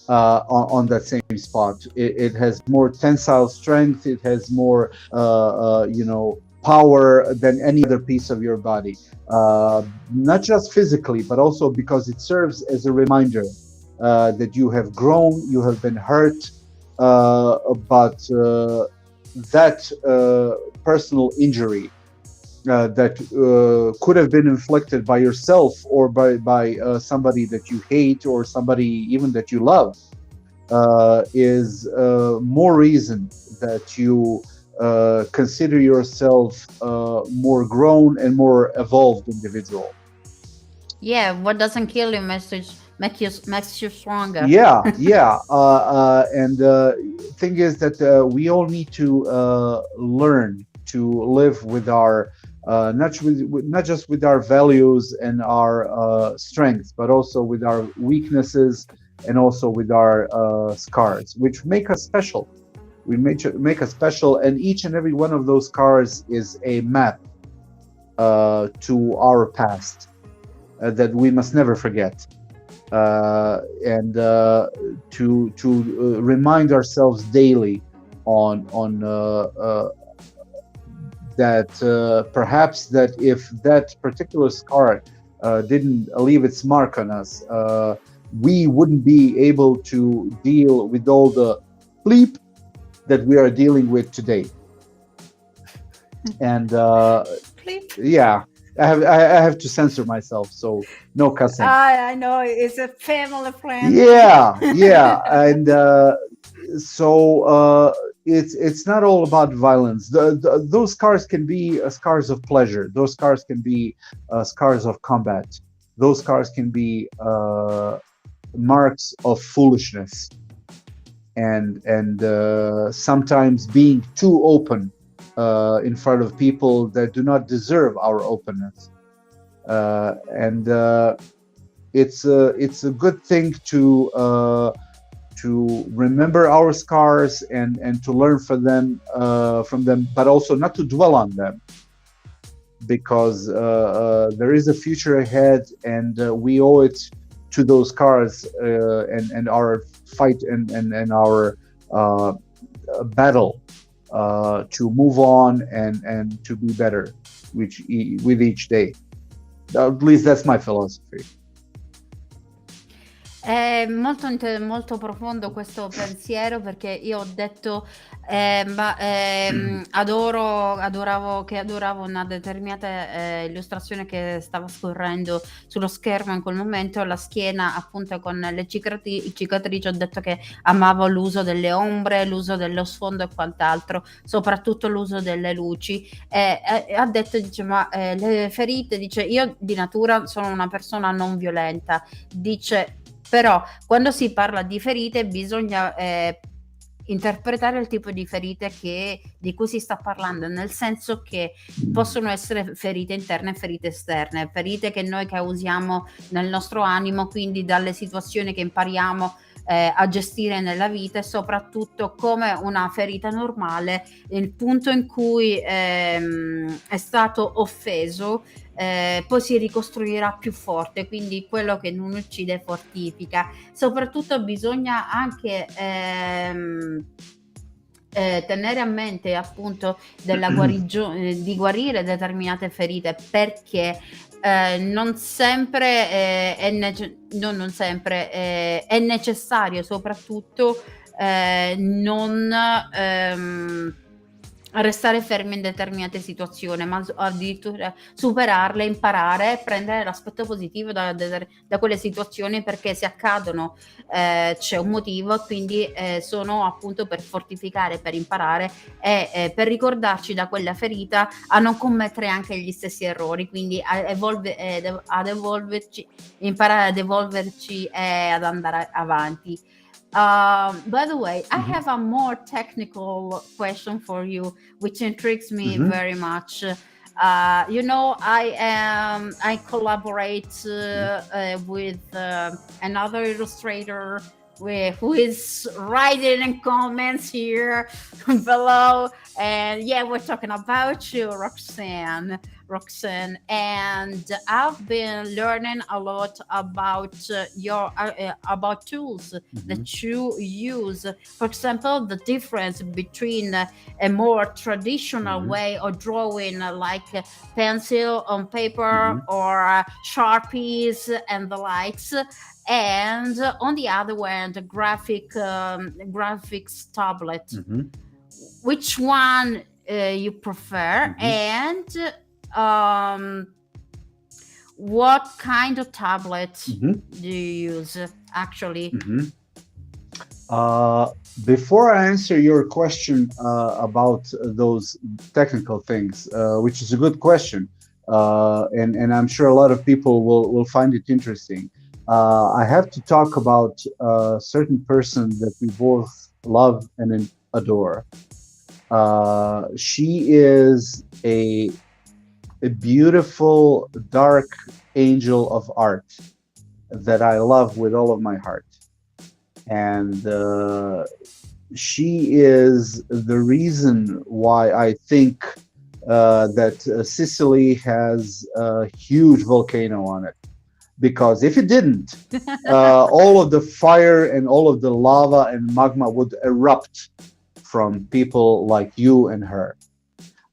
on that same spot. It has more tensile strength. It has more power than any other piece of your body, not just physically, but also because it serves as a reminder that you have grown, you have been hurt, but that personal injury that could have been inflicted by yourself or by somebody that you hate, or somebody even that you love, is more reason that you consider yourself more grown and more evolved individual. Yeah, what doesn't kill you makes you stronger. Yeah. And thing is that we all need to learn to live with our not just with our values and our strengths, but also with our weaknesses, and also with our scars, which make us special. We make us special, and each and every one of those scars is a map to our past that we must never forget. And to remind ourselves daily on that perhaps that if that particular scar didn't leave its mark on us, we wouldn't be able to deal with all the bleep that we are dealing with today. And yeah, I have to censor myself, so no cussing. I know, it's a family friend. Yeah, and so it's not all about violence. Those scars can be scars of pleasure. Those scars can be scars of combat. Those scars can be marks of foolishness, and sometimes being too open in front of people that do not deserve our openness. And it's a good thing to remember our scars and to learn from them, but also not to dwell on them, because there is a future ahead, and we owe it to those scars and our fight and our battle to move on and to be better with each day. At least that's my philosophy. È molto profondo questo pensiero, perché io ho detto adoravo una determinata illustrazione che stava scorrendo sullo schermo in quel momento, la schiena appunto con le cicatrici. Ho detto che amavo l'uso delle ombre, l'uso dello sfondo e quant'altro, soprattutto l'uso delle luci. Ha detto, dice, ma le ferite, dice, io di natura sono una persona non violenta, dice, però quando si parla di ferite bisogna interpretare il tipo di ferite di cui si sta parlando, nel senso che possono essere ferite interne e ferite esterne, ferite che noi causiamo nel nostro animo, quindi dalle situazioni che impariamo a gestire nella vita, e soprattutto come una ferita normale, il punto in cui è stato offeso poi si ricostruirà più forte, quindi quello che non uccide fortifica. Soprattutto bisogna anche tenere a mente appunto della guarigione, di guarire determinate ferite, perché non sempre è necessario soprattutto non restare fermi in determinate situazioni, ma addirittura superarle, imparare, prendere l'aspetto positivo da quelle situazioni, perché se accadono c'è un motivo, quindi sono appunto per fortificare, per imparare e per ricordarci da quella ferita a non commettere anche gli stessi errori, quindi ad evolverci, imparare ad evolverci e ad andare avanti. By the way, I have a more technical question for you, which intrigues me very much. I collaborate with another illustrator who is writing in comments here below, and yeah, we're talking about you, Roxanne, and I've been learning a lot about about tools that you use. For example, the difference between a more traditional way of drawing, like pencil on paper or Sharpies and the likes, and on the other hand, graphics tablet. Which one you prefer, and what kind of tablet do you use actually? Before I answer your question about those technical things, which is a good question, and I'm sure a lot of people will find it interesting, I have to talk about a certain person that we both love and adore. She is a beautiful dark angel of art that I love with all of my heart, and she is the reason why I think that Sicily has a huge volcano on it. Because if it didn't, all of the fire and all of the lava and magma would erupt from people like you and her.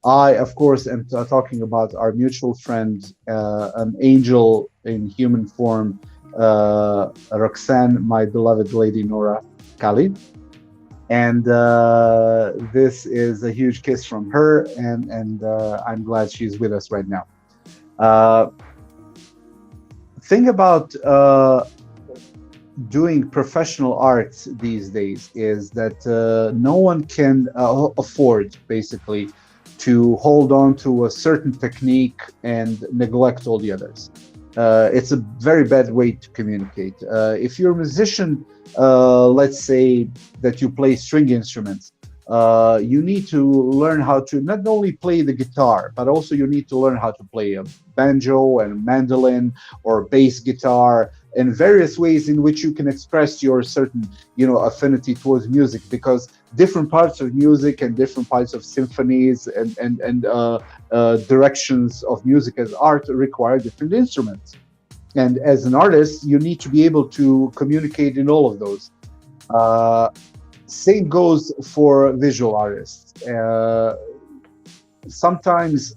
I, of course, am talking about our mutual friend, an angel in human form, Roxanne, my beloved lady Nora Khalid. And this is a huge kiss from her, and I'm glad she's with us right now. Thing about doing professional art these days is that no one can afford, basically, to hold on to a certain technique and neglect all the others. It's a very bad way to communicate. If you're a musician, let's say that you play string instruments, You need to learn how to not only play the guitar, but also you need to learn how to play a banjo and mandolin or bass guitar, and various ways in which you can express your certain, affinity towards music, because different parts of music and different parts of symphonies and directions of music as art require different instruments. And as an artist, you need to be able to communicate in all of those. Same goes for visual artists. Sometimes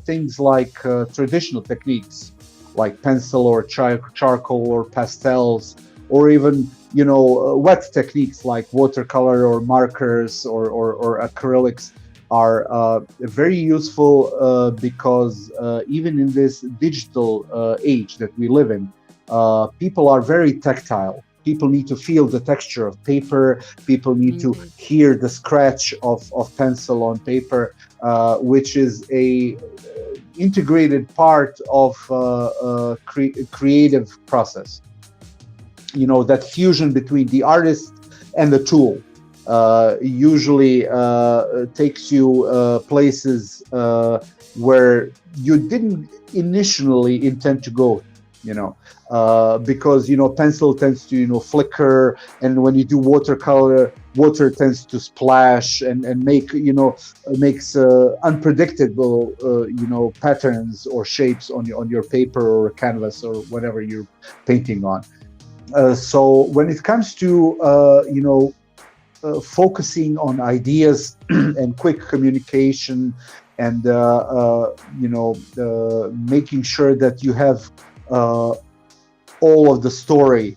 things like traditional techniques, like pencil or charcoal or pastels, or even wet techniques like watercolor or markers or acrylics are very useful because even in this digital age that we live in, people are very tactile. People need to feel the texture of paper. People need to hear the scratch of pencil on paper, which is a integrated part of creative process. That fusion between the artist and the tool usually takes you places where you didn't initially intend to go, because pencil tends to flicker, and when you do watercolor, water tends to splash and makes unpredictable patterns or shapes on your paper or canvas or whatever you're painting on. So when it comes to focusing on ideas and quick communication and making sure that you have all of the story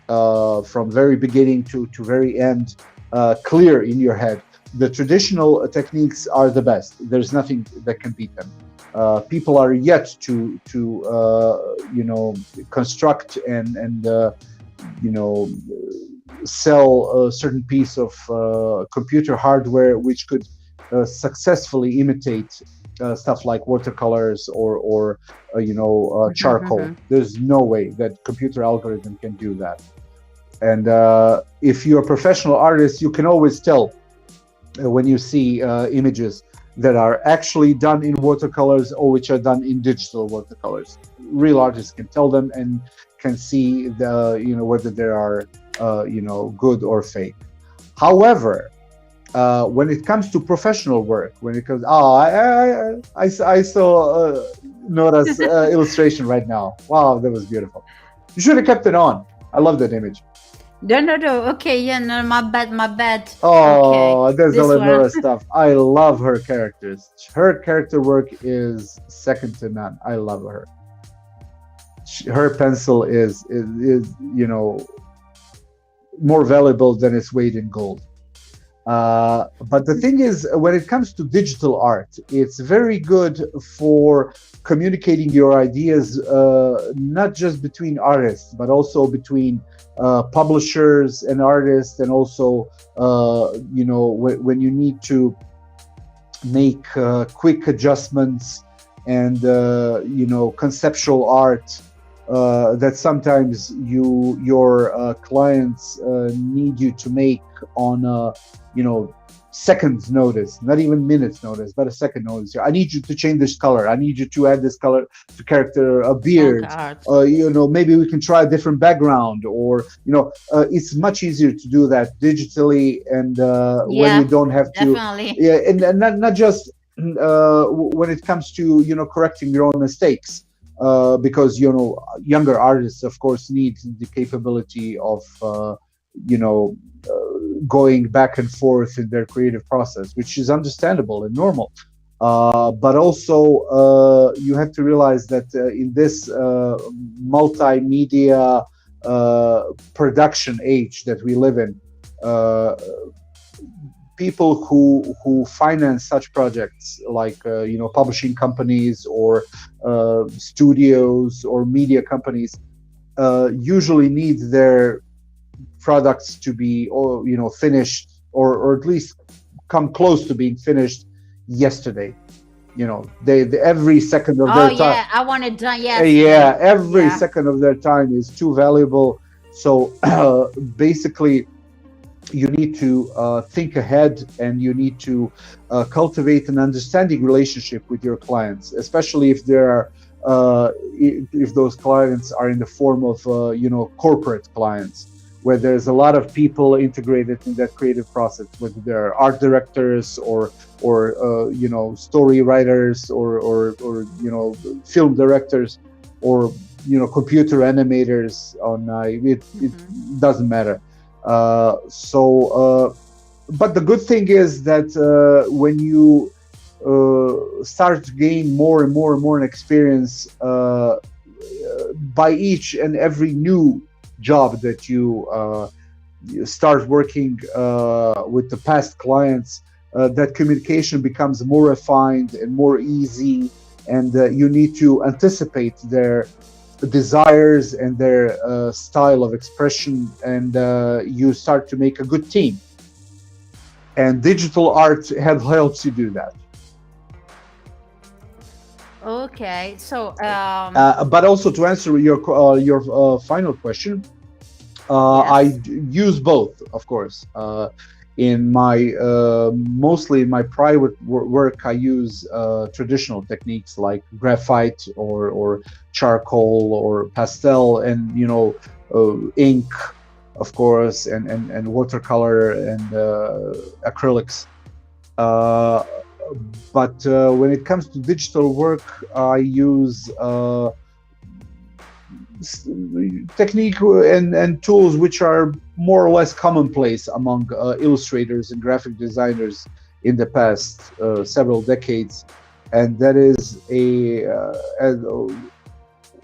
from very beginning to very end clear in your head, the traditional techniques are the best. There's nothing that can beat them. People are yet to construct and sell a certain piece of computer hardware which could successfully imitate stuff like watercolors or charcoal. There's no way that computer algorithm can do that. And if you're a professional artist, you can always tell when you see images that are actually done in watercolors or which are done in digital watercolors. Real artists can tell them and can see whether they are good or fake. However, when it comes to professional work, when it comes, I saw Nora's illustration right now. Wow, that was beautiful. You should have kept it on. I love that image. No. Okay, yeah, no, my bad. Oh, okay. There's all Nora stuff. I love her characters. Her character work is second to none. I love her. Her pencil is more valuable than its weight in gold. But the thing is, when it comes to digital art, it's very good for communicating your ideas, not just between artists, but also between publishers and artists, and also, when you need to make quick adjustments and, conceptual art that sometimes your clients need you to make on seconds notice, not even minutes notice, but a second notice. I need you to change this color. I need you to add this color to character, a beard. Maybe we can try a different background, or it's much easier to do that digitally, and when you don't have to. Definitely. Yeah, and not just when it comes to correcting your own mistakes. Because younger artists, of course, need the capability of going back and forth in their creative process, which is understandable and normal. But also, you have to realize that in this multimedia production age that we live in, people who finance such projects, like publishing companies or studios or media companies, usually need their products to be finished, or at least come close to being finished yesterday. They every second of their time. Oh yeah, I want it done. Yes. Second of their time is too valuable. So basically, you need to think ahead, and you need to cultivate an understanding relationship with your clients, especially if there are if those clients are in the form of corporate clients, where there's a lot of people integrated in that creative process, whether they're art directors or story writers or film directors or computer animators on it doesn't matter. But the good thing is that when you start to gain more and more and more experience by each and every new job that you start working with the past clients, that communication becomes more refined and more easy, and you need to anticipate their desires and their style of expression, and you start to make a good team. And digital art helps you do that. Okay, so But also, to answer your final question, I use both, of course. In my mostly in my private work, I use traditional techniques like graphite or charcoal or pastel, and ink, of course, and watercolor and acrylics. But when it comes to digital work, I use technique and tools which are more or less commonplace among illustrators and graphic designers in the past several decades, and that is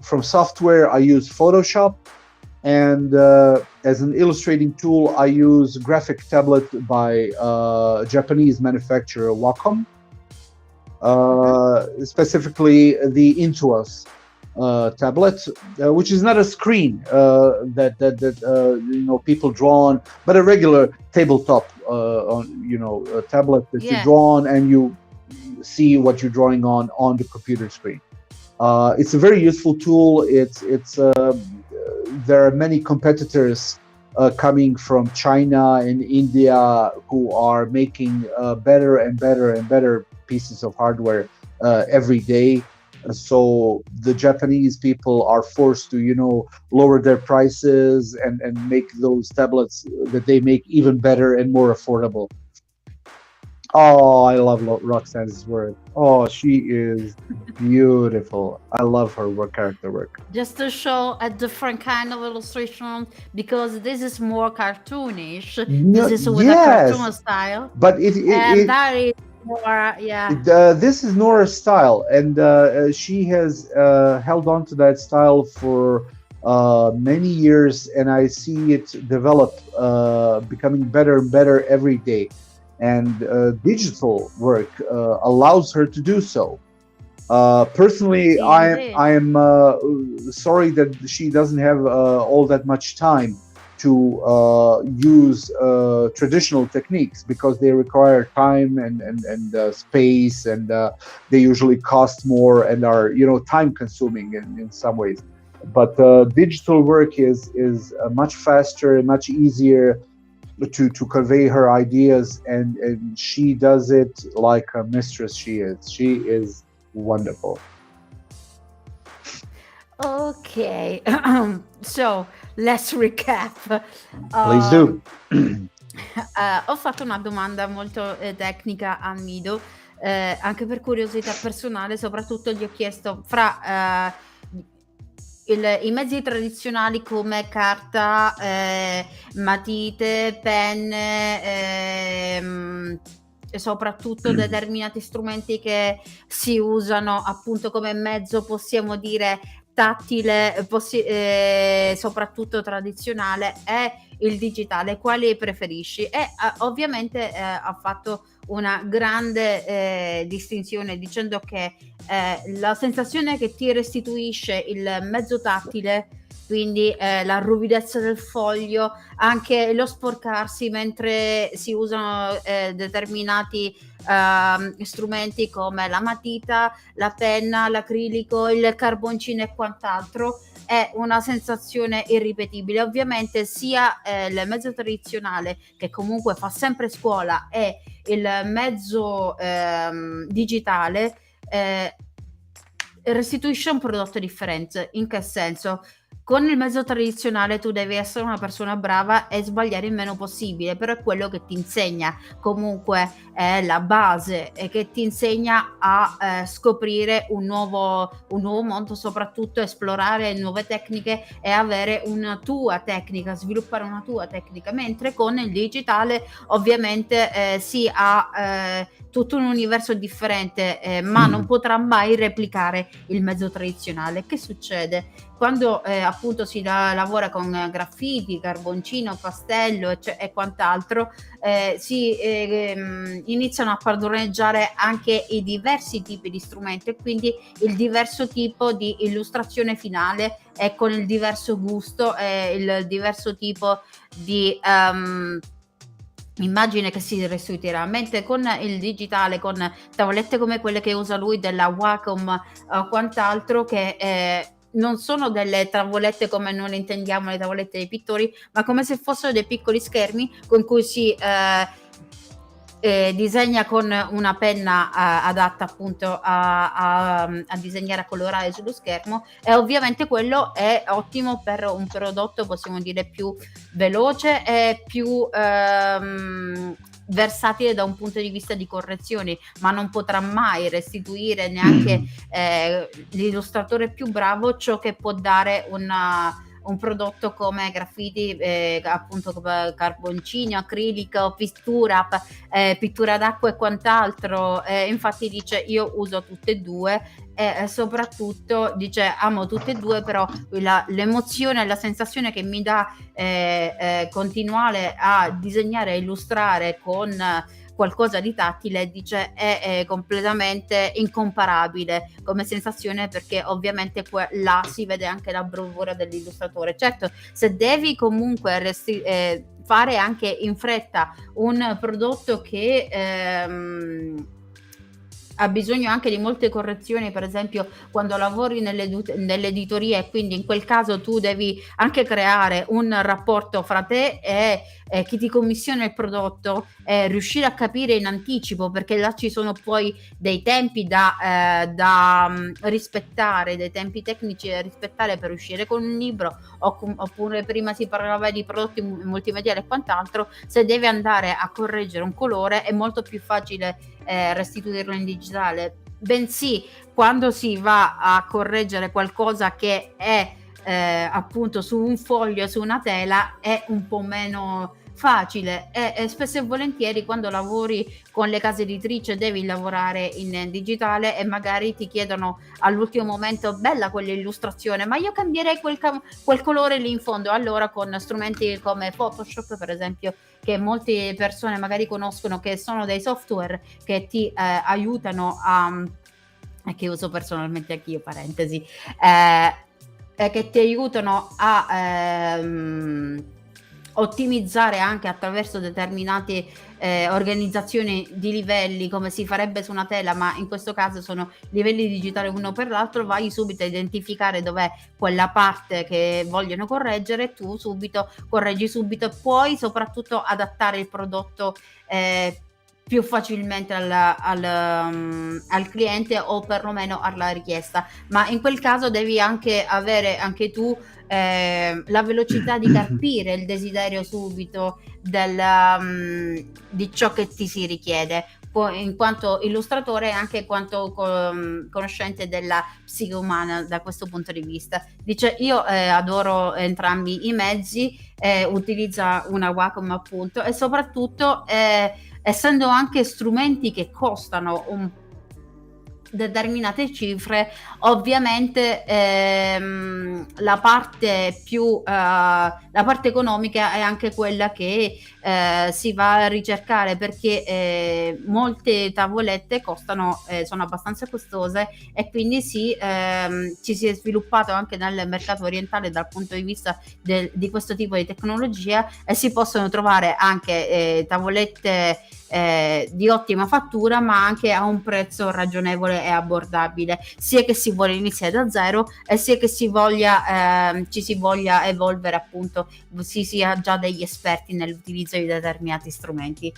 from software I use Photoshop, and as an illustrating tool I use graphic tablet by Japanese manufacturer Wacom, specifically the Intuos tablet, which is not a screen that people draw on, but a regular tabletop a tablet that you draw on and you see what you're drawing on the computer screen. It's a very useful tool. There are many competitors coming from China and India who are making better and better and better pieces of hardware every day. So the Japanese people are forced to lower their prices and make those tablets that they make even better and more affordable. Oh, I love Roxanne's work. Oh, she is beautiful. I love her character work. Just to show a different kind of illustration, because this is more cartoonish. This is with a cartoon style, but that is more, this is Nora's style, and she has held on to that style for many years, and I see it develop, becoming better and better every day. And digital work allows her to do so. Personally, I am sorry that she doesn't have all that much time to use traditional techniques, because they require time and space, and they usually cost more and are time consuming in some ways. But digital work is much faster and much easier to convey her ideas, and she does it like a mistress she is. She is wonderful. Okay, so let's recap. Please do. Ho fatto una domanda molto tecnica a Mido, anche per curiosità personale. Soprattutto gli ho chiesto fra i mezzi tradizionali come carta, matite, penne, e soprattutto determinati strumenti che si usano appunto come mezzo, possiamo dire tattile, soprattutto tradizionale, e il digitale, quali preferisci? E ovviamente ha fatto una grande distinzione, dicendo che la sensazione che ti restituisce il mezzo tattile, quindi la ruvidezza del foglio, anche lo sporcarsi mentre si usano determinati strumenti come la matita, la penna, l'acrilico, il carboncino e quant'altro, è una sensazione irripetibile. Ovviamente sia il mezzo tradizionale, che comunque fa sempre scuola, e il mezzo digitale restituisce un prodotto differente. In che senso? Con il mezzo tradizionale tu devi essere una persona brava e sbagliare il meno possibile, però è quello che ti insegna, comunque è la base, e che ti insegna a scoprire un nuovo mondo, soprattutto esplorare nuove tecniche e avere una tua tecnica, sviluppare una tua tecnica, mentre con il digitale ovviamente si ha tutto un universo differente, ma non potrà mai replicare il mezzo tradizionale. Che succede? Quando appunto si lavora con graffiti, carboncino, pastello e quant'altro, si iniziano a padroneggiare anche i diversi tipi di strumenti, e quindi il diverso tipo di illustrazione finale, e con il diverso gusto e il diverso tipo di immagine che si restituirà, mentre con il digitale, con tavolette come quelle che usa lui della Wacom o quant'altro, che non sono delle tavolette come noi le intendiamo, le tavolette dei pittori, ma come se fossero dei piccoli schermi con cui si disegna con una penna adatta appunto a disegnare, a colorare sullo schermo, e ovviamente quello è ottimo per un prodotto, possiamo dire, più veloce e più versatile da un punto di vista di correzioni, ma non potrà mai restituire neanche l'illustratore più bravo ciò che può dare un prodotto come graffiti, appunto come carboncino, acrilico, pittura d'acqua e quant'altro. Infatti dice io uso tutte e due, e soprattutto dice amo tutte e due, però l'emozione e la sensazione che mi dà continuare a disegnare e illustrare con qualcosa di tattile, dice è completamente incomparabile come sensazione, perché ovviamente là si vede anche la bravura dell'illustratore. Certo, se devi comunque fare anche in fretta un prodotto che ha bisogno anche di molte correzioni, per esempio quando lavori nell'editoria, e quindi in quel caso tu devi anche creare un rapporto fra te e chi ti commissiona il prodotto, riuscire a capire in anticipo, perché là ci sono poi dei tempi da rispettare, dei tempi tecnici da rispettare per uscire con un libro, oppure prima si parlava di prodotti multimediali e quant'altro. Se devi andare a correggere un colore è molto più facile restituirlo in digitale, bensì quando si va a correggere qualcosa che è appunto su un foglio, su una tela, è un po' meno facile, e spesso e volentieri quando lavori con le case editrici devi lavorare in digitale e magari ti chiedono all'ultimo momento: bella quell'illustrazione, ma io cambierei quel colore lì in fondo. Allora con strumenti come Photoshop, per esempio, che molte persone magari conoscono, che sono dei software che ti aiutano che uso personalmente anch'io, parentesi, che ti aiutano a ottimizzare anche attraverso determinate organizzazioni di livelli, come si farebbe su una tela, ma in questo caso sono livelli digitali uno per l'altro. Vai subito a identificare dov'è quella parte che vogliono correggere, tu subito correggi subito, e puoi soprattutto adattare il prodotto più facilmente al cliente, o perlomeno alla richiesta. Ma in quel caso devi anche avere anche tu la velocità di capire il desiderio subito di ciò che ti si richiede, in quanto illustratore e anche in quanto conoscente della psiche umana. Da questo punto di vista dice io adoro entrambi i mezzi, utilizza una Wacom appunto, e soprattutto essendo anche strumenti che costano determinate cifre, ovviamente la parte più la parte economica è anche quella che si va a ricercare, perché molte tavolette costano, sono abbastanza costose, e quindi ci si è sviluppato anche nel mercato orientale dal punto di vista di questo tipo di tecnologia, e si possono trovare anche tavolette di ottima fattura, ma anche a un prezzo ragionevole e abbordabile, sia che si voglia iniziare da zero e sia che ci si voglia evolvere, appunto, si sia già degli esperti nell'utilizzo di determinati strumenti.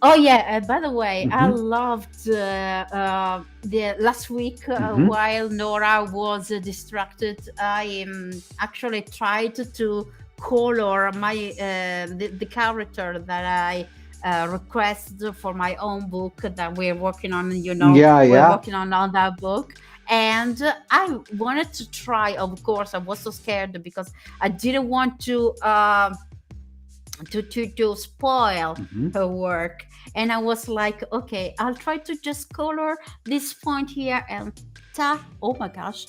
Oh yeah, by the way, I loved the last week while Nora was distracted. I actually tried to color my the character that I requested for my own book that we're working on. We're working on that book. And I wanted to try. Of course, I was so scared because I didn't want to spoil her work, and I was like, okay, I'll try to just color this point here and oh my gosh,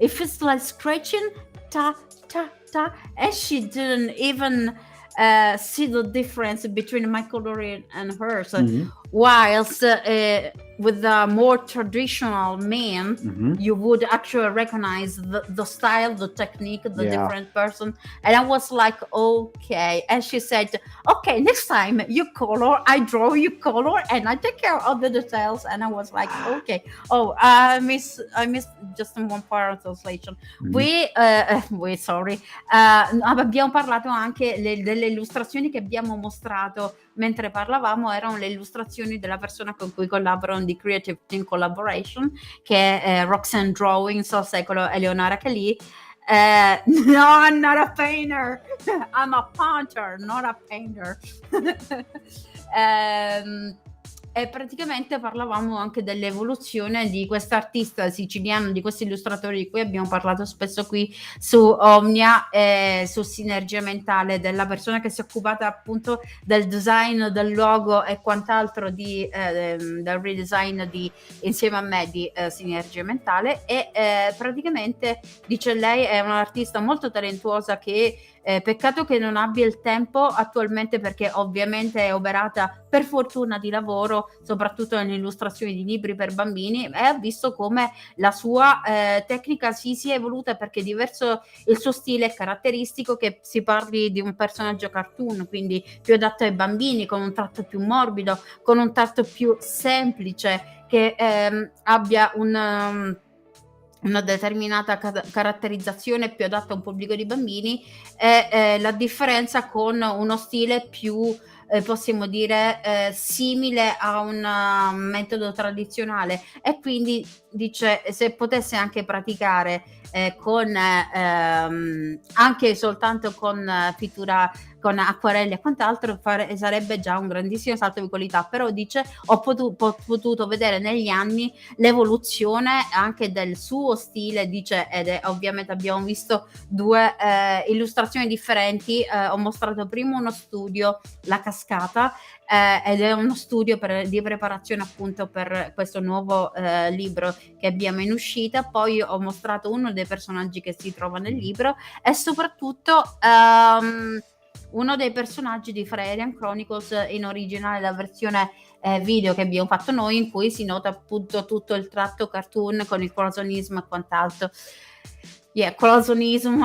if it's like scratching, and she didn't even see the difference between my coloring and hers. Whilst with the more traditional men, you would actually recognize the style, the technique, the different person. And I was like, okay. And she said, okay, next time you color, I draw, you color, and I take care of the details. And I was like, okay. Oh, I missed just one part of translation. Abbiamo parlato anche delle illustrazioni che abbiamo mostrato mentre parlavamo, erano le illustrazioni della persona con cui collaborano di Creative Team Collaboration, che è Roxanne Drawings al secolo Eleonora Kelly. No, I'm not a painter. I'm a punter, not a painter. E praticamente parlavamo anche dell'evoluzione di quest'artista siciliano, di questo illustratore di cui abbiamo parlato spesso qui su Omnia, su Sinergia Mentale, della persona che si è occupata appunto del design del logo e quant'altro del redesign insieme a me di Sinergia Mentale. E praticamente dice lei è un'artista molto talentuosa che peccato che non abbia il tempo attualmente, perché ovviamente è oberata per fortuna di lavoro, soprattutto nelle illustrazioni di libri per bambini, e ha visto come la sua tecnica si sia evoluta, perché diverso il suo stile è caratteristico che si parli di un personaggio cartoon, quindi più adatto ai bambini, con un tratto più morbido, con un tratto più semplice, che abbia una determinata caratterizzazione più adatta a un pubblico di bambini, e la differenza con uno stile più possiamo dire simile a un metodo tradizionale. E quindi dice, se potesse anche praticare con anche soltanto con pittura con acquarelli e quant'altro, sarebbe già un grandissimo salto di qualità. Però dice, ho potuto vedere negli anni l'evoluzione anche del suo stile, dice, ed è ovviamente abbiamo visto due illustrazioni differenti. Ho mostrato prima uno studio, La Cascata, ed è uno studio di preparazione appunto per questo nuovo libro che abbiamo in uscita. Poi ho mostrato uno dei personaggi che si trova nel libro, e soprattutto uno dei personaggi di Freyrian Chronicles in originale, la versione video che abbiamo fatto noi, in cui si nota appunto tutto il tratto cartoon con il colosonismo e quant'altro. Yeah, colosonism.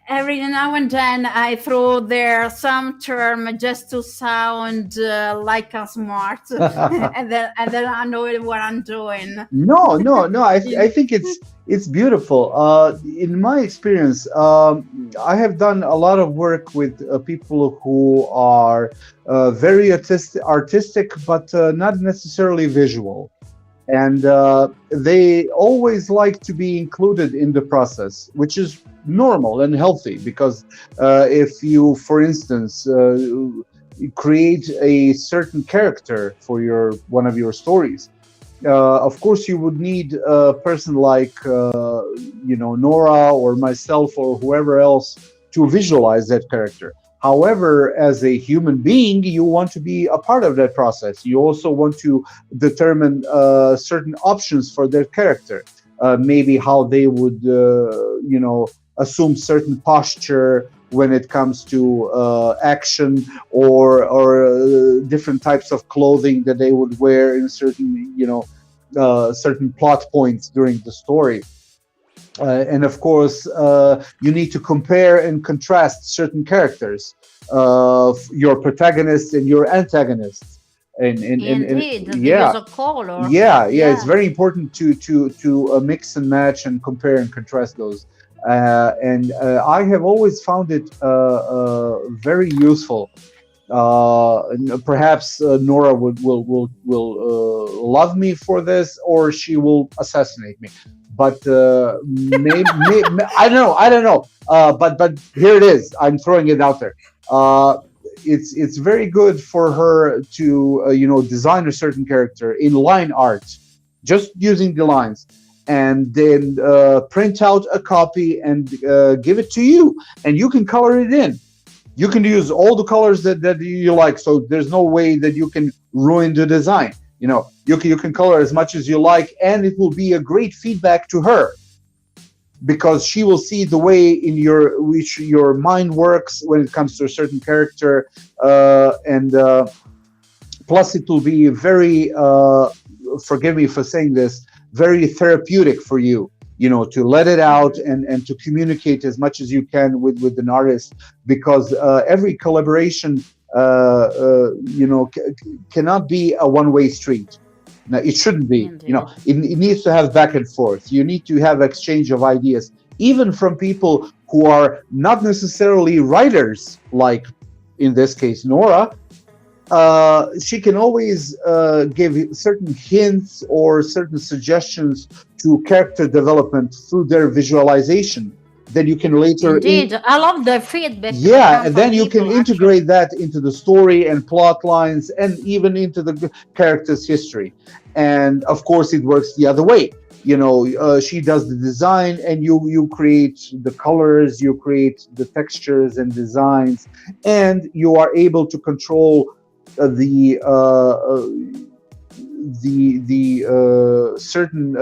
Every now and then I throw there some term just to sound like a smart, and then I know what I'm doing. No. I think it's beautiful. In my experience, I have done a lot of work with people who are very artistic, but not necessarily visual. And they always like to be included in the process, which is normal and healthy, because if you, for instance, create a certain character for one of your stories, of course you would need a person like Nora or myself or whoever else to visualize that character. However, as a human being, you want to be a part of that process. You also want to determine certain options for their character. Maybe how they would, assume certain posture when it comes to action, or different types of clothing that they would wear in certain, certain plot points during the story. And of course, you need to compare and contrast certain characters, your protagonists and your antagonists. And Indeed, the use yeah, of color. yeah, it's Yeah. very important to mix and match and compare and contrast those. And I have always found it very useful. And perhaps Nora will love me for this, or she will assassinate me. But I don't know. But here it is. I'm throwing it out there. Uh, it's very good for her to design a certain character in line art, just using the lines, and then print out a copy and give it to you, and you can color it in. You can use all the colors that you like, so there's no way that you can ruin the design. You can color as much as you like, and it will be a great feedback to her, because she will see the way in which your mind works when it comes to a certain character, and plus it will be very forgive me for saying this, very therapeutic for you, to let it out and to communicate as much as you can with an artist, because every collaboration cannot be a one-way street. No, it shouldn't be. Indeed. It needs to have back and forth. You need to have exchange of ideas, even from people who are not necessarily writers, like in this case Nora. She can always give certain hints or certain suggestions to character development through their visualization. Then you can later Indeed, I love the feedback that yeah, come and from then you can people, actually. integrate that into the story and plot lines, and even into the character's history. And of course, it works the other way. She does the design, and you create the colors, you create the textures and designs, and you are able to control the certain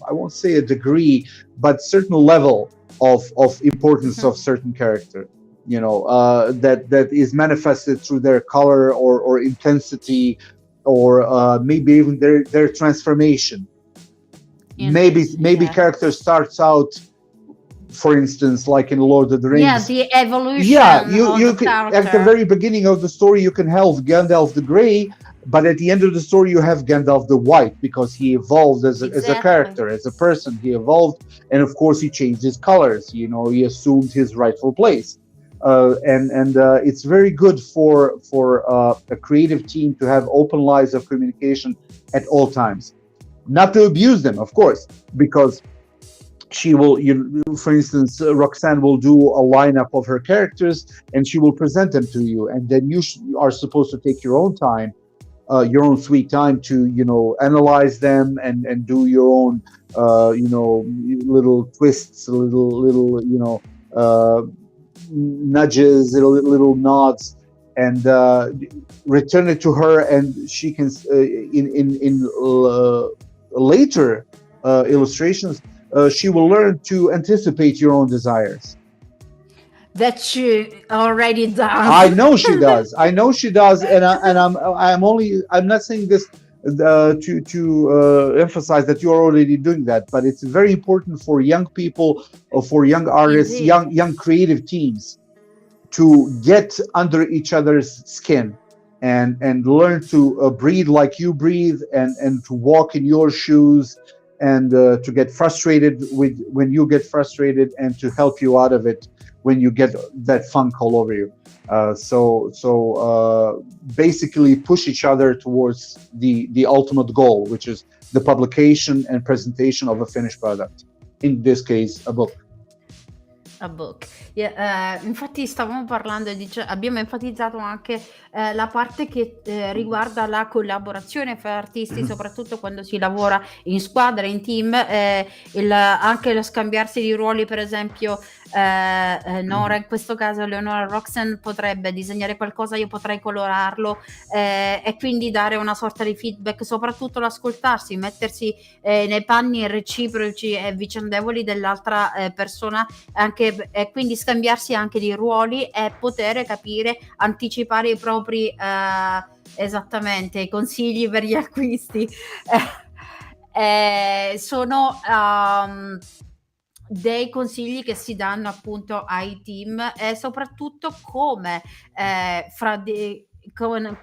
I won't say a degree, but certain level of importance of certain character, that is manifested through their color or intensity, or maybe even their transformation. Maybe Indeed, yeah. character starts out, for instance, like in Lord of the Yeah, Rings. the evolution Yeah, of you the could, at the character. very beginning of the story, you can have Gandalf the Grey, but at the end of the story, you have Gandalf the White, because he evolved as a Exactly. character, as a person. He evolved, and of course, he changed his colors. He assumed his rightful place, and it's very good for a creative team to have open lines of communication at all times, not to abuse them, of course, because she will, for instance, Roxanne will do a lineup of her characters, and she will present them to you, and then you are supposed to take your own time, your own sweet time, to analyze them and do your own little twists, little nudges, little nods, and return it to her, and she can in later illustrations, she will learn to anticipate your own desires. That she already does. I know she does. And I'm not saying this to emphasize that you're already doing that, but it's very important for young people, or for young artists, Indeed. young creative teams, to get under each other's skin and learn to breathe like you breathe, and to walk in your shoes, and to get frustrated when you get frustrated, and to help you out of it when you get that funk all over you. So basically push each other towards the ultimate goal, which is the publication and presentation of a finished product. In this case, a book. A book. Yeah, infatti stavamo parlando e abbiamo enfatizzato anche la parte che riguarda la collaborazione fra artisti, soprattutto quando si lavora in squadra, in team, anche lo scambiarsi di ruoli. Per esempio Nora, in questo caso Leonora Roxanne potrebbe disegnare qualcosa, io potrei colorarlo, e quindi dare una sorta di feedback, soprattutto l'ascoltarsi, mettersi nei panni reciproci e vicendevoli dell'altra persona, anche, e quindi scambiarsi anche di ruoli e poter capire, anticipare i propri esattamente i consigli per gli acquisti. Sono dei consigli che si danno appunto ai team e soprattutto come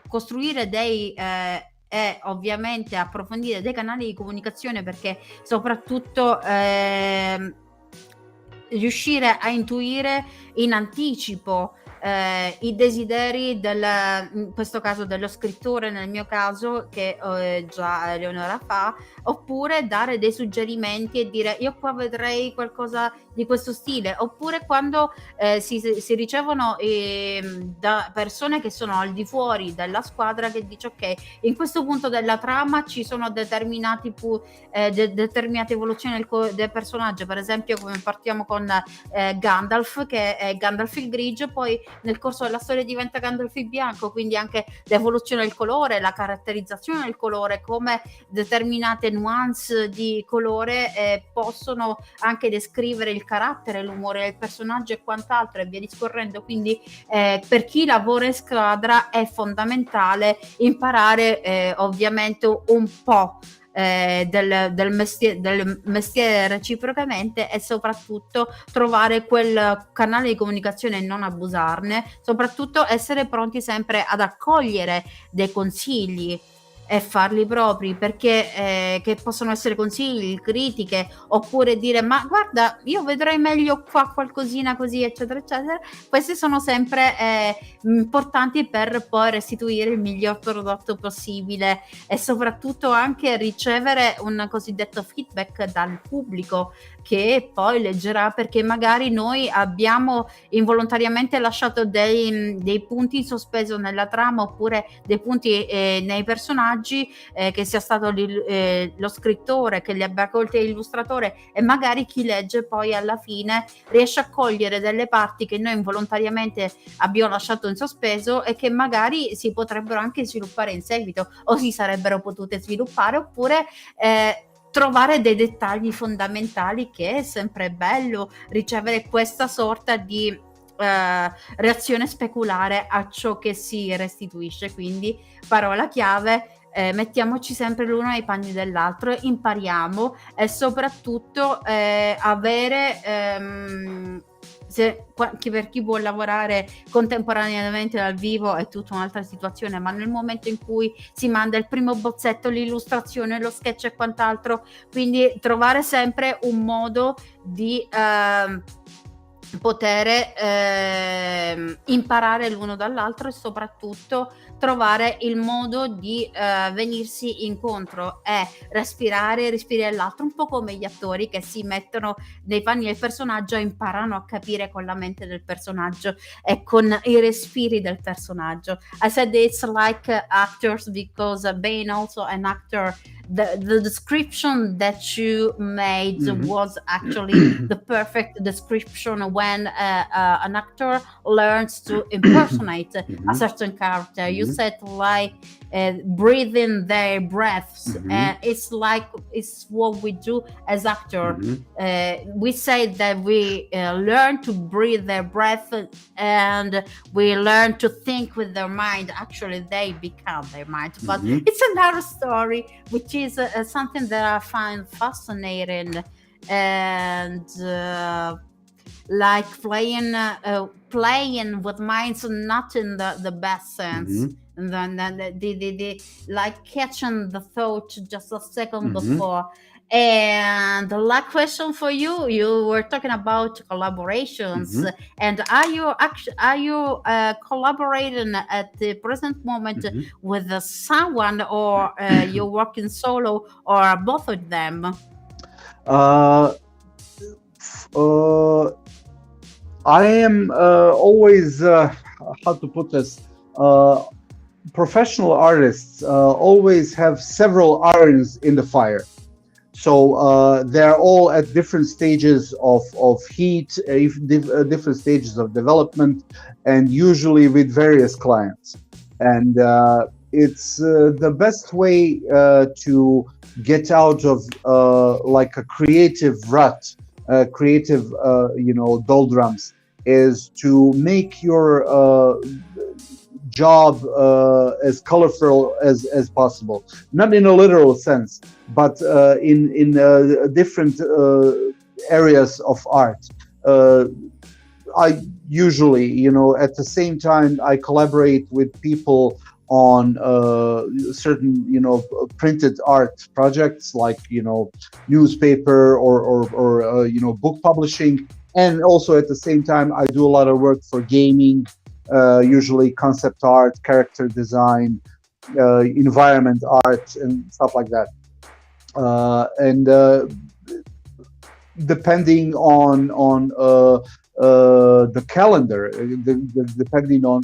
costruire dei e ovviamente approfondire dei canali di comunicazione, perché soprattutto riuscire a intuire in anticipo i desideri in questo caso dello scrittore, nel mio caso, che già Eleonora fa, oppure dare dei suggerimenti e dire io qua vedrei qualcosa di questo stile, oppure quando si ricevono da persone che sono al di fuori della squadra, che dice ok, in questo punto della trama ci sono determinate evoluzioni del personaggio, per esempio come partiamo con Gandalf, che è Gandalf il grigio, poi nel corso della storia diventa Gandalf il bianco, quindi anche l'evoluzione del colore, la caratterizzazione del colore, come determinate nuance di colore possono anche descrivere il carattere, l'umore del personaggio e quant'altro, e via discorrendo. Quindi per chi lavora in squadra è fondamentale imparare ovviamente un po' del mestiere reciprocamente, e soprattutto trovare quel canale di comunicazione e non abusarne, soprattutto essere pronti sempre ad accogliere dei consigli e farli propri, perché che possono essere consigli, critiche, oppure dire ma guarda io vedrei meglio qua qualcosina così, eccetera eccetera. Questi sono sempre importanti per poi restituire il miglior prodotto possibile, e soprattutto anche ricevere un cosiddetto feedback dal pubblico, che poi leggerà, perché magari noi abbiamo involontariamente lasciato dei punti in sospeso nella trama, oppure dei punti nei personaggi, che sia stato lo scrittore che li abbia colti, l'illustratore, e magari chi legge poi alla fine riesce a cogliere delle parti che noi involontariamente abbiamo lasciato in sospeso e che magari si potrebbero anche sviluppare in seguito, o si sarebbero potute sviluppare, oppure trovare dei dettagli fondamentali, che è sempre bello ricevere questa sorta di reazione speculare a ciò che si restituisce. Quindi parola chiave, mettiamoci sempre l'uno ai panni dell'altro, impariamo, e soprattutto avere per chi vuole lavorare contemporaneamente dal vivo è tutta un'altra situazione, ma nel momento in cui si manda il primo bozzetto, l'illustrazione, lo sketch e quant'altro, quindi trovare sempre un modo di poter imparare l'uno dall'altro, e soprattutto trovare il modo di venirsi incontro e respirare l'altro, un po' come gli attori che si mettono nei panni del personaggio e imparano a capire con la mente del personaggio e con i respiri del personaggio. I said it's like actors, because being also an actor, the description that you made was actually the perfect description when an actor learns to impersonate a certain character. You said like breathing their breaths. It's what we do as actors. We say that we learn to breathe their breath, and we learn to think with their mind. Actually, they become their mind. But it's another story, which is something that I find fascinating, and like playing with minds, not in the best sense. And then the like catching the thought just a second before. And the last question for you: you were talking about collaborations, and are you collaborating at the present moment with someone, or you're working solo, or both of them? I am always how to put this, professional artists always have several irons in the fire. So they're all at different stages of heat, different stages of development, and usually with various clients. And it's the best way to get out of like a creative rut, creative doldrums, is to make your job as colorful as possible, not in a literal sense, but in different areas of art. I usually, at the same time, I collaborate with people on certain, printed art projects like, newspaper or book publishing. And also at the same time, I do a lot of work for gaming, usually concept art, character design, environment art, and stuff like that. And depending on the calendar, depending on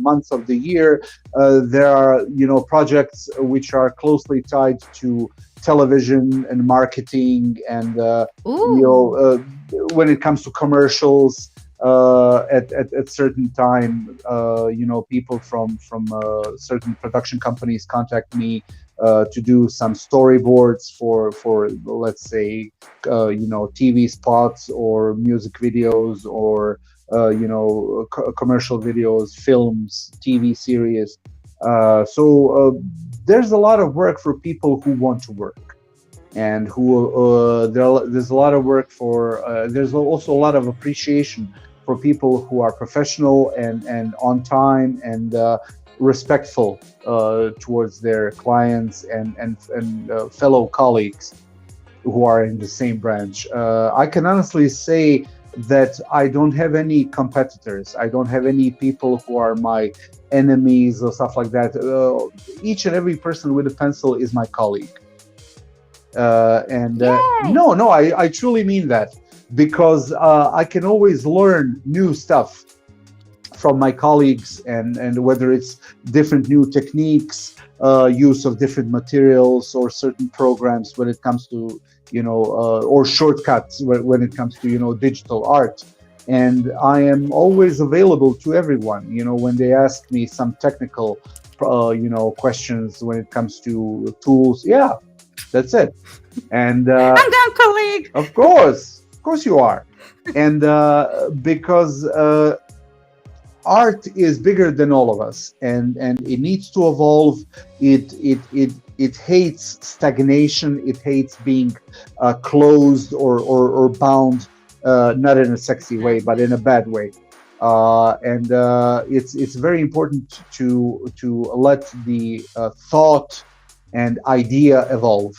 months of the year, there are projects which are closely tied to television and marketing, and when it comes to commercials, at certain time, people from certain production companies contact me to do some storyboards for let's say TV spots or music videos or commercial videos, films, TV series. So there's a lot of work for people who want to work, and who there's a lot of work for. There's also a lot of appreciation for people who are professional and on time and respectful towards their clients and fellow colleagues who are in the same branch. I can honestly say that I don't have any competitors. I don't have any people who are my enemies or stuff like that. Each and every person with a pencil is my colleague. I truly mean that, because I can always learn new stuff from my colleagues, and whether it's different new techniques, use of different materials or certain programs when it comes to, or shortcuts when it comes to, digital art. And I am always available to everyone, when they ask me some technical, questions when it comes to tools. Yeah, that's it. And I'm down, colleague. Of course you are. And because art is bigger than all of us, and it needs to evolve. It hates stagnation. It hates being closed or bound, not in a sexy way, but in a bad way. And it's very important to let the thought and idea evolve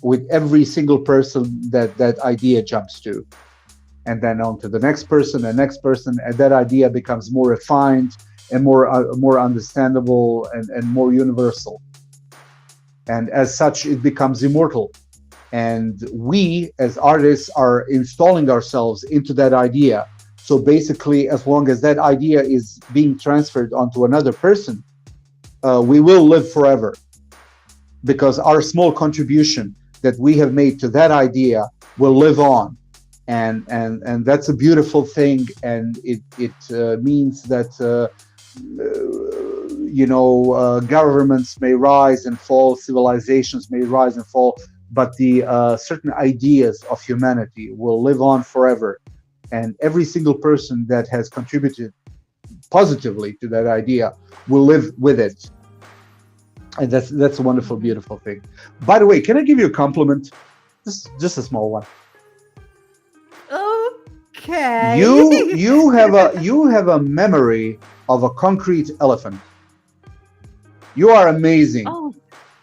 with every single person that idea jumps to, and then on to the next person, and that idea becomes more refined and more understandable and more universal. And as such, it becomes immortal. And we, as artists, are installing ourselves into that idea. So basically, as long as that idea is being transferred onto another person, we will live forever, because our small contribution that we have made to that idea will live on. And that's a beautiful thing, and it means that governments may rise and fall, civilizations may rise and fall, but the certain ideas of humanity will live on forever, and every single person that has contributed positively to that idea will live with it. And that's a wonderful, beautiful thing. By the way, can I give you a compliment? Just a small one. Okay. You have a memory of a concrete elephant. You are amazing. Oh,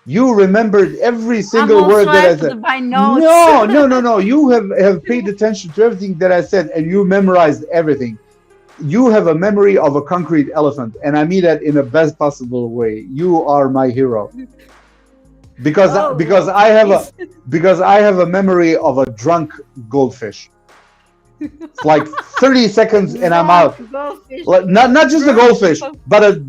You remembered every single I'm word that I also said. by notes. No. You have paid attention to everything that I said, and you memorized everything. You have a memory of a concrete elephant, and I mean that in the best possible way. You are my hero. Because I have a memory of a drunk goldfish. It's like 30 seconds and I'm out. Like, not just a goldfish, but a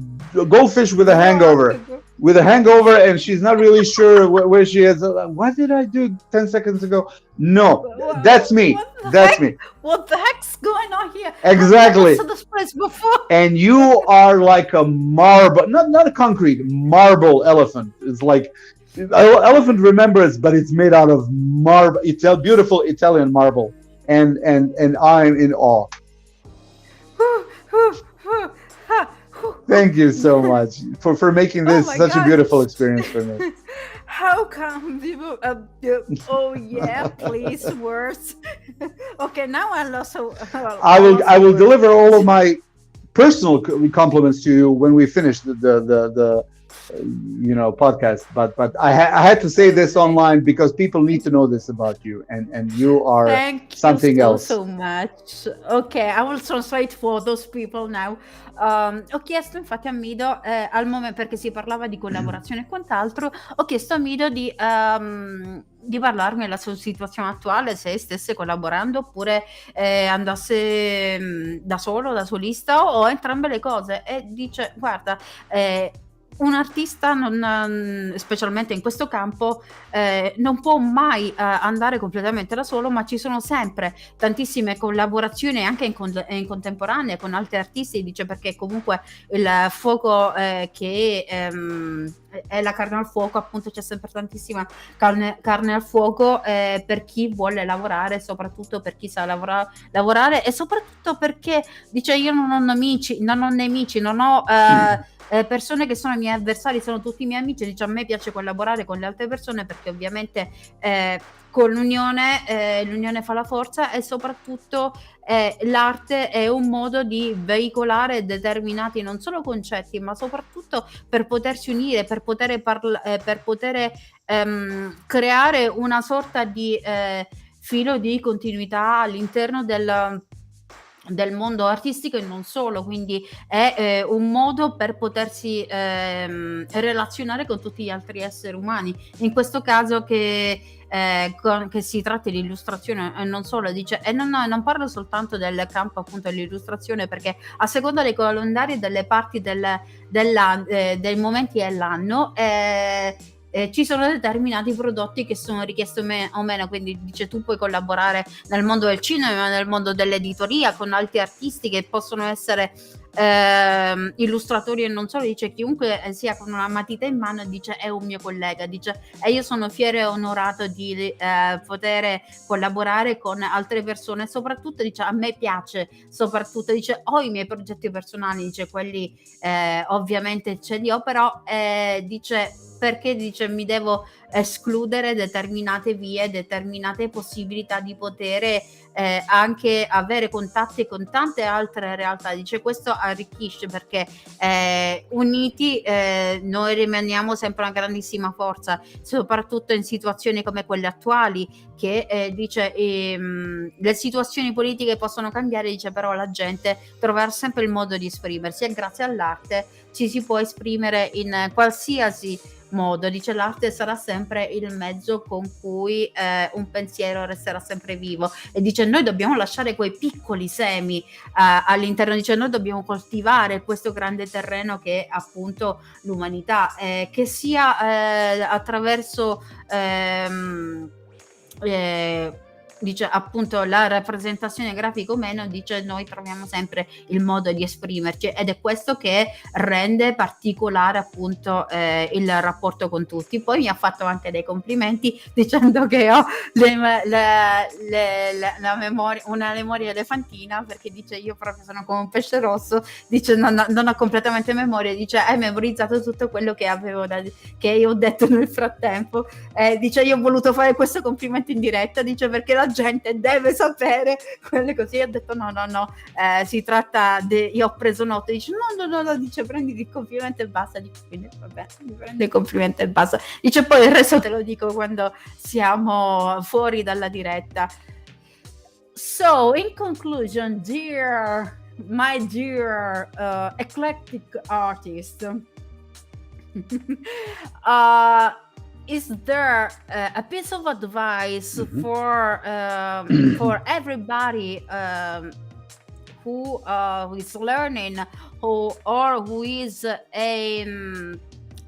goldfish with a hangover. With a hangover, and she's not really sure where she is. What did I do 10 seconds ago? No, that's me. That's me. What the heck's going on here? Exactly. I've never seen this place before. And you are like a marble, not a concrete, marble elephant. It's like elephant remembers, but it's made out of marble. It's a beautiful Italian marble, and I'm in awe. Thank you so much for making this such a beautiful experience for me. How come people? Oh yeah, please words. Okay, now I lost. I will Words. deliver all of my personal compliments to you when we finish the podcast. But I had to say this online because people need to know this about you, and you are Thank you something else. so much. Ok, I will translate for those people now. Ho chiesto infatti a Mido, al momento, perché si parlava di collaborazione e quant'altro, ho chiesto a Mido di parlarmi della sua situazione attuale, se stesse collaborando oppure andasse da solo, da solista o entrambe le cose. E dice, guarda, un artista, specialmente in questo campo, non può mai andare completamente da solo, ma ci sono sempre tantissime collaborazioni anche in contemporanea con altri artisti, dice, perché comunque il fuoco che è la carne al fuoco, appunto c'è sempre tantissima carne al fuoco per chi vuole lavorare, soprattutto per chi sa lavorare e soprattutto perché dice io non ho nemici, non ho persone che sono i miei avversari, sono tutti i miei amici, dice a me piace collaborare con le altre persone perché ovviamente con l'unione fa la forza e soprattutto l'arte è un modo di veicolare determinati non solo concetti ma soprattutto per potersi unire, per poter creare una sorta di filo di continuità all'interno del mondo artistico e non solo, quindi è un modo per potersi relazionare con tutti gli altri esseri umani. In questo caso che si tratti di illustrazione e non solo, dice, e non parlo soltanto del campo appunto dell'illustrazione, perché a seconda dei calendari delle parti dei momenti dell'anno ci sono determinati prodotti che sono richiesti o meno, quindi dice tu puoi collaborare nel mondo del cinema, nel mondo dell'editoria con altri artisti che possono essere illustratori e non solo, dice chiunque sia con una matita in mano dice è un mio collega, dice e io sono fiero e onorato di poter collaborare con altre persone, soprattutto dice a me piace, soprattutto dice ho i miei progetti personali, dice quelli ovviamente ce li ho, però dice perché dice mi devo escludere determinate vie, determinate possibilità di poter anche avere contatti con tante altre realtà, dice questo arricchisce perché uniti noi rimaniamo sempre una grandissima forza, soprattutto in situazioni come quelle attuali che dice le situazioni politiche possono cambiare, dice però la gente troverà sempre il modo di esprimersi e grazie all'arte ci si può esprimere in qualsiasi modo, dice l'arte sarà sempre il mezzo con cui un pensiero resterà sempre vivo e dice noi dobbiamo lasciare quei piccoli semi all'interno, dice noi dobbiamo coltivare questo grande terreno che è appunto l'umanità, che sia attraverso dice appunto la rappresentazione grafica o meno, dice noi troviamo sempre il modo di esprimerci ed è questo che rende particolare appunto il rapporto con tutti. Poi mi ha fatto anche dei complimenti dicendo che ho la memoria, una memoria elefantina, perché dice io proprio sono come un pesce rosso, dice non ho completamente memoria, dice hai memorizzato tutto quello che avevo che io ho detto nel frattempo, dice io ho voluto fare questo complimento in diretta, dice perché la gente deve sapere quelle così. Ho detto no, si tratta io ho preso note, dice no, dice prendi il complimento e basta, dice quindi vabbè, prendi il complimento e basta, dice poi il resto te lo dico quando siamo fuori dalla diretta. So in conclusion, my dear eclectic artist, is there a piece of advice for everybody who is learning or who is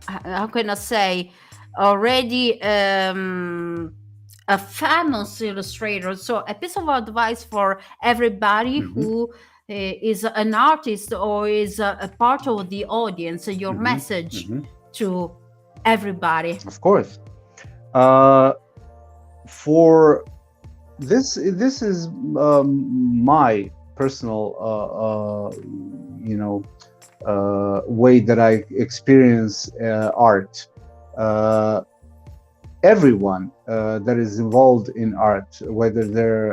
how can I say already a famous illustrator? So a piece of advice for everybody who is an artist or is a part of the audience, your message to everybody. Of course. For this is my personal way that I experience art. everyone that is involved in art, whether they're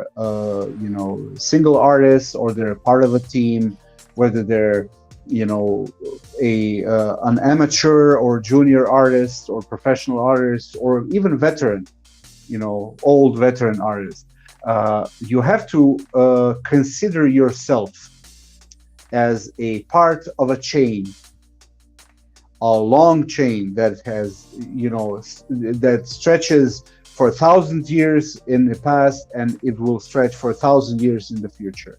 single artists or they're part of a team, whether they're a an amateur or junior artist or professional artist or even veteran, old veteran artist. You have to consider yourself as a part of a chain, a long chain that has, that stretches for 1,000 years in the past, and it will stretch for 1,000 years in the future.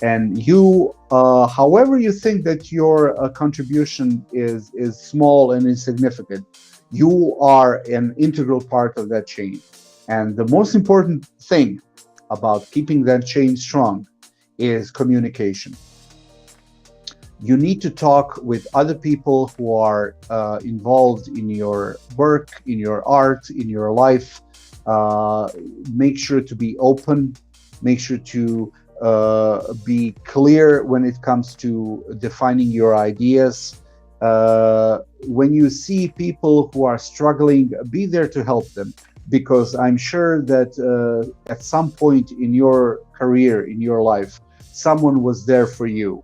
And you, however you think that your contribution is small and insignificant, you are an integral part of that chain. And the most important thing about keeping that chain strong is communication. You need to talk with other people who are involved in your work, in your art, in your life. Make sure to be open. Make sure to be clear when it comes to defining your ideas. When you see people who are struggling, be there to help them, because I'm sure that at some point in your career, in your life, someone was there for you.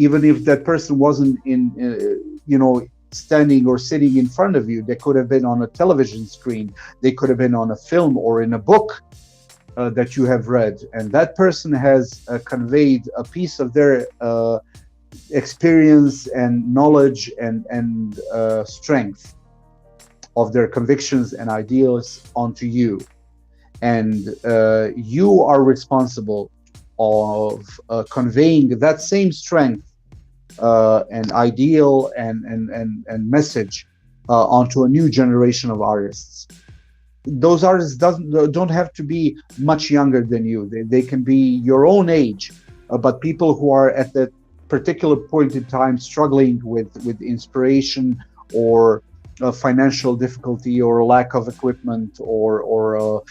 Even if that person wasn't standing or sitting in front of you, they could have been on a television screen, they could have been on a film or in a book that you have read, and that person has conveyed a piece of their experience and knowledge and strength of their convictions and ideals onto you, and you are responsible of conveying that same strength and ideal and message onto a new generation of artists. Those artists don't have to be much younger than you. They can be your own age, but people who are at that particular point in time struggling with inspiration or financial difficulty or lack of equipment or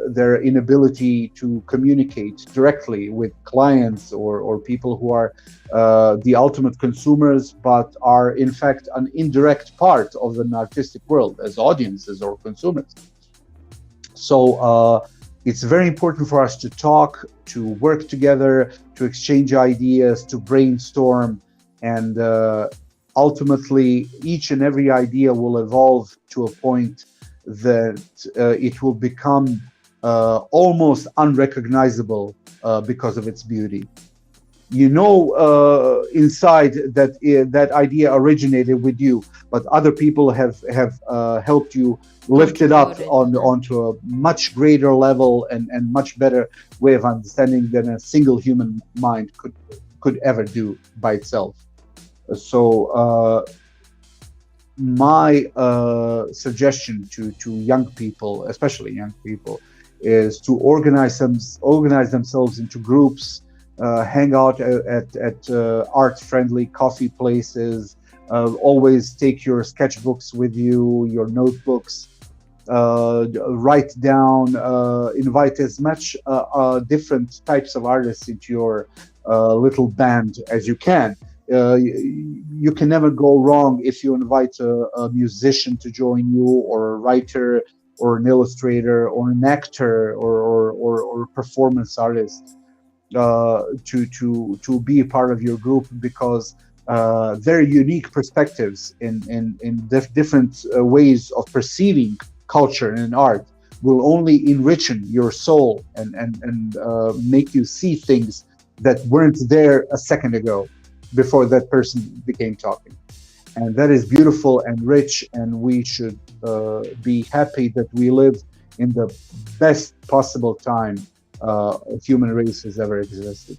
their inability to communicate directly with clients or people who are the ultimate consumers, but are in fact an indirect part of an artistic world as audiences or consumers. So it's very important for us to talk, to work together, to exchange ideas, to brainstorm, and ultimately each and every idea will evolve to a point that it will become almost unrecognizable because of its beauty. Inside that that idea originated with you, but other people have helped you lift it up onto a much greater level and much better way of understanding than a single human mind could ever do by itself. So my suggestion to young people, especially young people, is to organize themselves into groups, hang out at art-friendly coffee places, always take your sketchbooks with you, your notebooks, write down, invite as much different types of artists into your little band as you can. You can never go wrong if you invite a musician to join you, or a writer, or an illustrator, or an actor, or a performance artist to be a part of your group, because their unique perspectives in different ways of perceiving culture and art will only enrichen your soul and make you see things that weren't there a second ago, before that person became talking. And that is beautiful and rich, and we should be happy that we live in the best possible time human race has ever existed.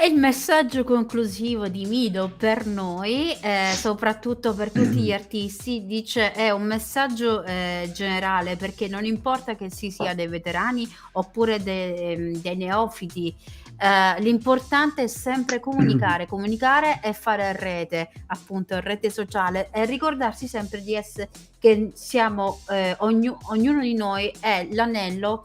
E il messaggio conclusivo di Mido per noi, soprattutto per tutti gli artisti, dice è un messaggio generale, perché non importa che si sia dei veterani oppure dei neofiti, l'importante è sempre comunicare e fare rete, appunto rete sociale, e ricordarsi sempre di essere, che siamo ognuno di noi è l'anello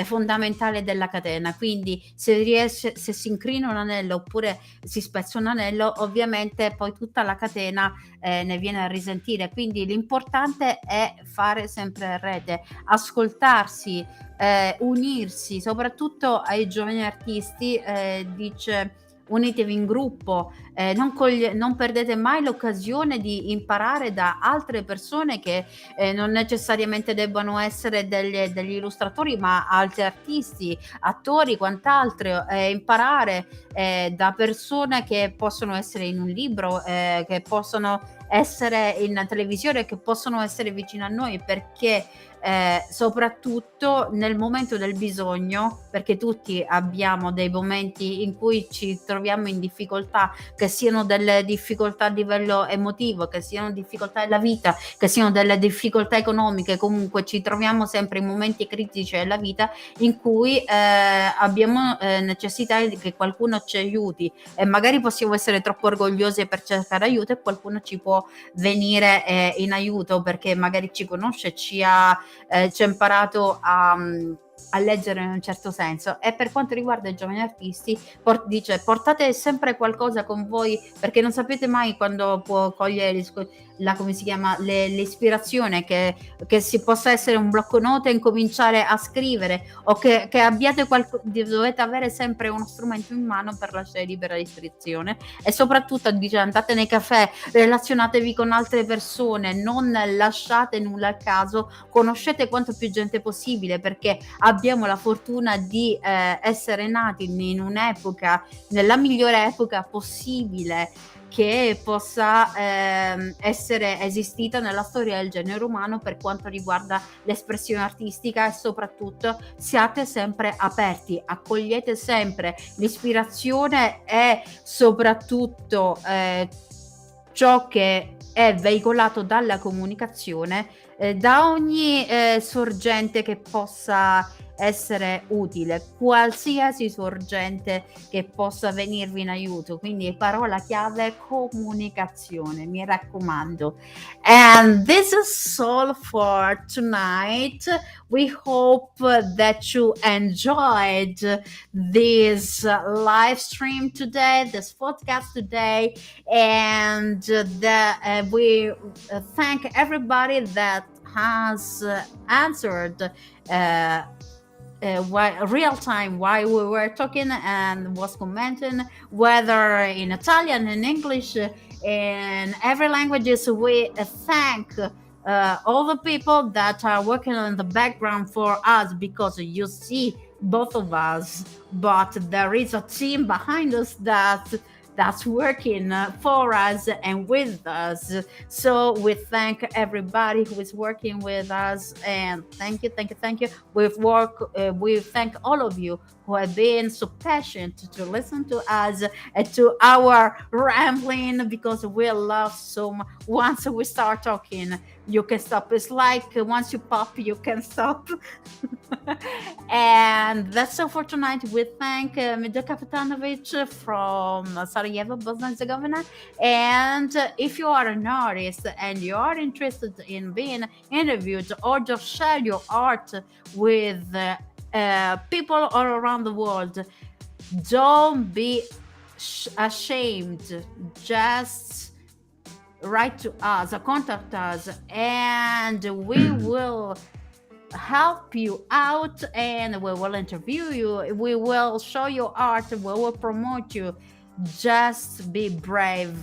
fondamentale della catena. Quindi se si incrina un anello oppure si spezza un anello, ovviamente poi tutta la catena ne viene a risentire. Quindi l'importante è fare sempre rete, ascoltarsi, unirsi, soprattutto ai giovani artisti. Dice: unitevi in gruppo, non perdete mai l'occasione di imparare da altre persone che non necessariamente debbano essere degli illustratori, ma altri artisti, attori, quant'altro, imparare da persone che possono essere in un libro, che possono essere in televisione, che possono essere vicino a noi, perché soprattutto nel momento del bisogno, perché tutti abbiamo dei momenti in cui ci troviamo in difficoltà, che siano delle difficoltà a livello emotivo, che siano difficoltà della vita, che siano delle difficoltà economiche, comunque ci troviamo sempre in momenti critici della vita in cui abbiamo necessità che qualcuno ci aiuti, e magari possiamo essere troppo orgogliosi per cercare aiuto, e qualcuno ci può venire in aiuto perché magari ci conosce, ci ha imparato a leggere in un certo senso. E per quanto riguarda i giovani artisti, dice: portate sempre qualcosa con voi, perché non sapete mai quando può cogliere come si chiama, l'ispirazione, che si possa essere un blocco note e incominciare a scrivere, o che abbiate dovete avere sempre uno strumento in mano per lasciare libera l'espressione. E soprattutto dice: andate nei caffè, relazionatevi con altre persone, non lasciate nulla al caso, conoscete quanto più gente possibile, perché abbiamo la fortuna di essere nati in un'epoca, nella migliore epoca possibile che possa essere esistita nella storia del genere umano per quanto riguarda l'espressione artistica. E soprattutto siate sempre aperti, accogliete sempre l'ispirazione e soprattutto ciò che è veicolato dalla comunicazione, da ogni sorgente che possa essere utile, qualsiasi sorgente che possa venirvi in aiuto. Quindi parola chiave: comunicazione, mi raccomando. And this is all for tonight. We hope that you enjoyed this live stream today, this podcast today, and we thank everybody that has answered real time while we were talking and was commenting, whether in Italian, in English, in every languages. We thank all the people that are working in the background for us, because you see both of us, but there is a team behind us that's working for us and with us. So we thank everybody who is working with us, and thank you. We thank all of you who have been so patient to listen to us and to our rambling, because we love so much. Once we start talking, you can stop. It's like once you pop, you can stop. And that's all for tonight. We thank Midhat Kapetanovic from Sarajevo, Bosnia and Herzegovina. And if you are an artist and you are interested in being interviewed, or just share your art with people all around the world, don't be ashamed. Just write to us, contact us, and we will help you out, and we will interview you, we will show your art, we will promote you. Just be brave,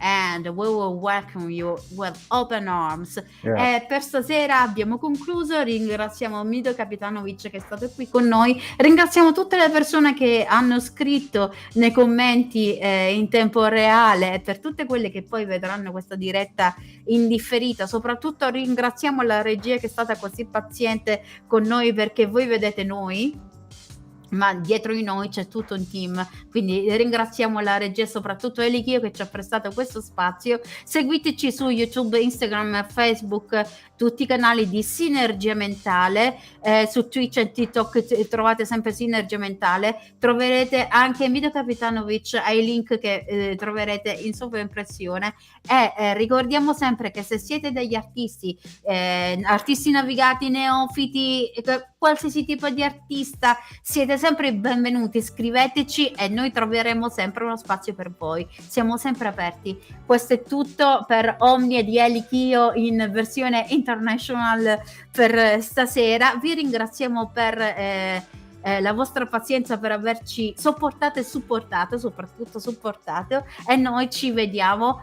and we will welcome you with open arms. Yeah. Per stasera abbiamo concluso. Ringraziamo Midhat Kapetanovic che è stato qui con noi, ringraziamo tutte le persone che hanno scritto nei commenti in tempo reale, e per tutte quelle che poi vedranno questa diretta indifferita. Soprattutto ringraziamo la regia che è stata così paziente con noi, perché voi vedete noi, ma dietro di noi c'è tutto un team, quindi ringraziamo la regia, soprattutto Ely Chio, che ci ha prestato questo spazio. Seguiteci su YouTube, Instagram, Facebook, tutti i canali di Sinergia Mentale, su Twitch e TikTok trovate sempre Sinergia Mentale, troverete anche Midhat Kapetanovic ai link che troverete in sovraimpressione, e ricordiamo sempre che se siete degli artisti navigati, neofiti, qualsiasi tipo di artista, siete sempre benvenuti, scriveteci e noi troveremo sempre uno spazio per voi, siamo sempre aperti. Questo è tutto per Omnia di Ely Chio in versione international per stasera. Vi ringraziamo per la vostra pazienza, per averci sopportato e supportato, soprattutto supportato, e noi ci vediamo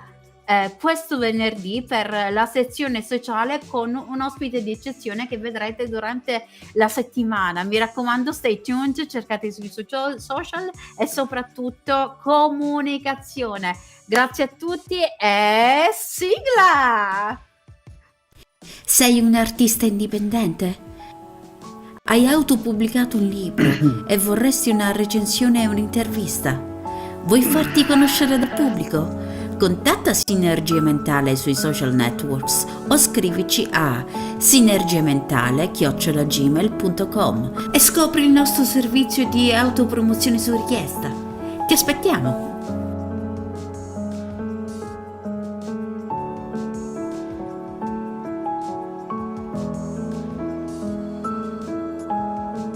questo venerdì per la sezione sociale con un ospite di eccezione che vedrete durante la settimana. Mi raccomando, stay tuned, cercate sui social e soprattutto comunicazione. Grazie a tutti e sigla! Sei un artista indipendente? Hai autopubblicato un libro e vorresti una recensione e un'intervista? Vuoi farti conoscere dal pubblico? Contatta Sinergia Mentale sui social networks o scrivici a sinergiamentale@gmail.com e scopri il nostro servizio di autopromozione su richiesta. Ti aspettiamo!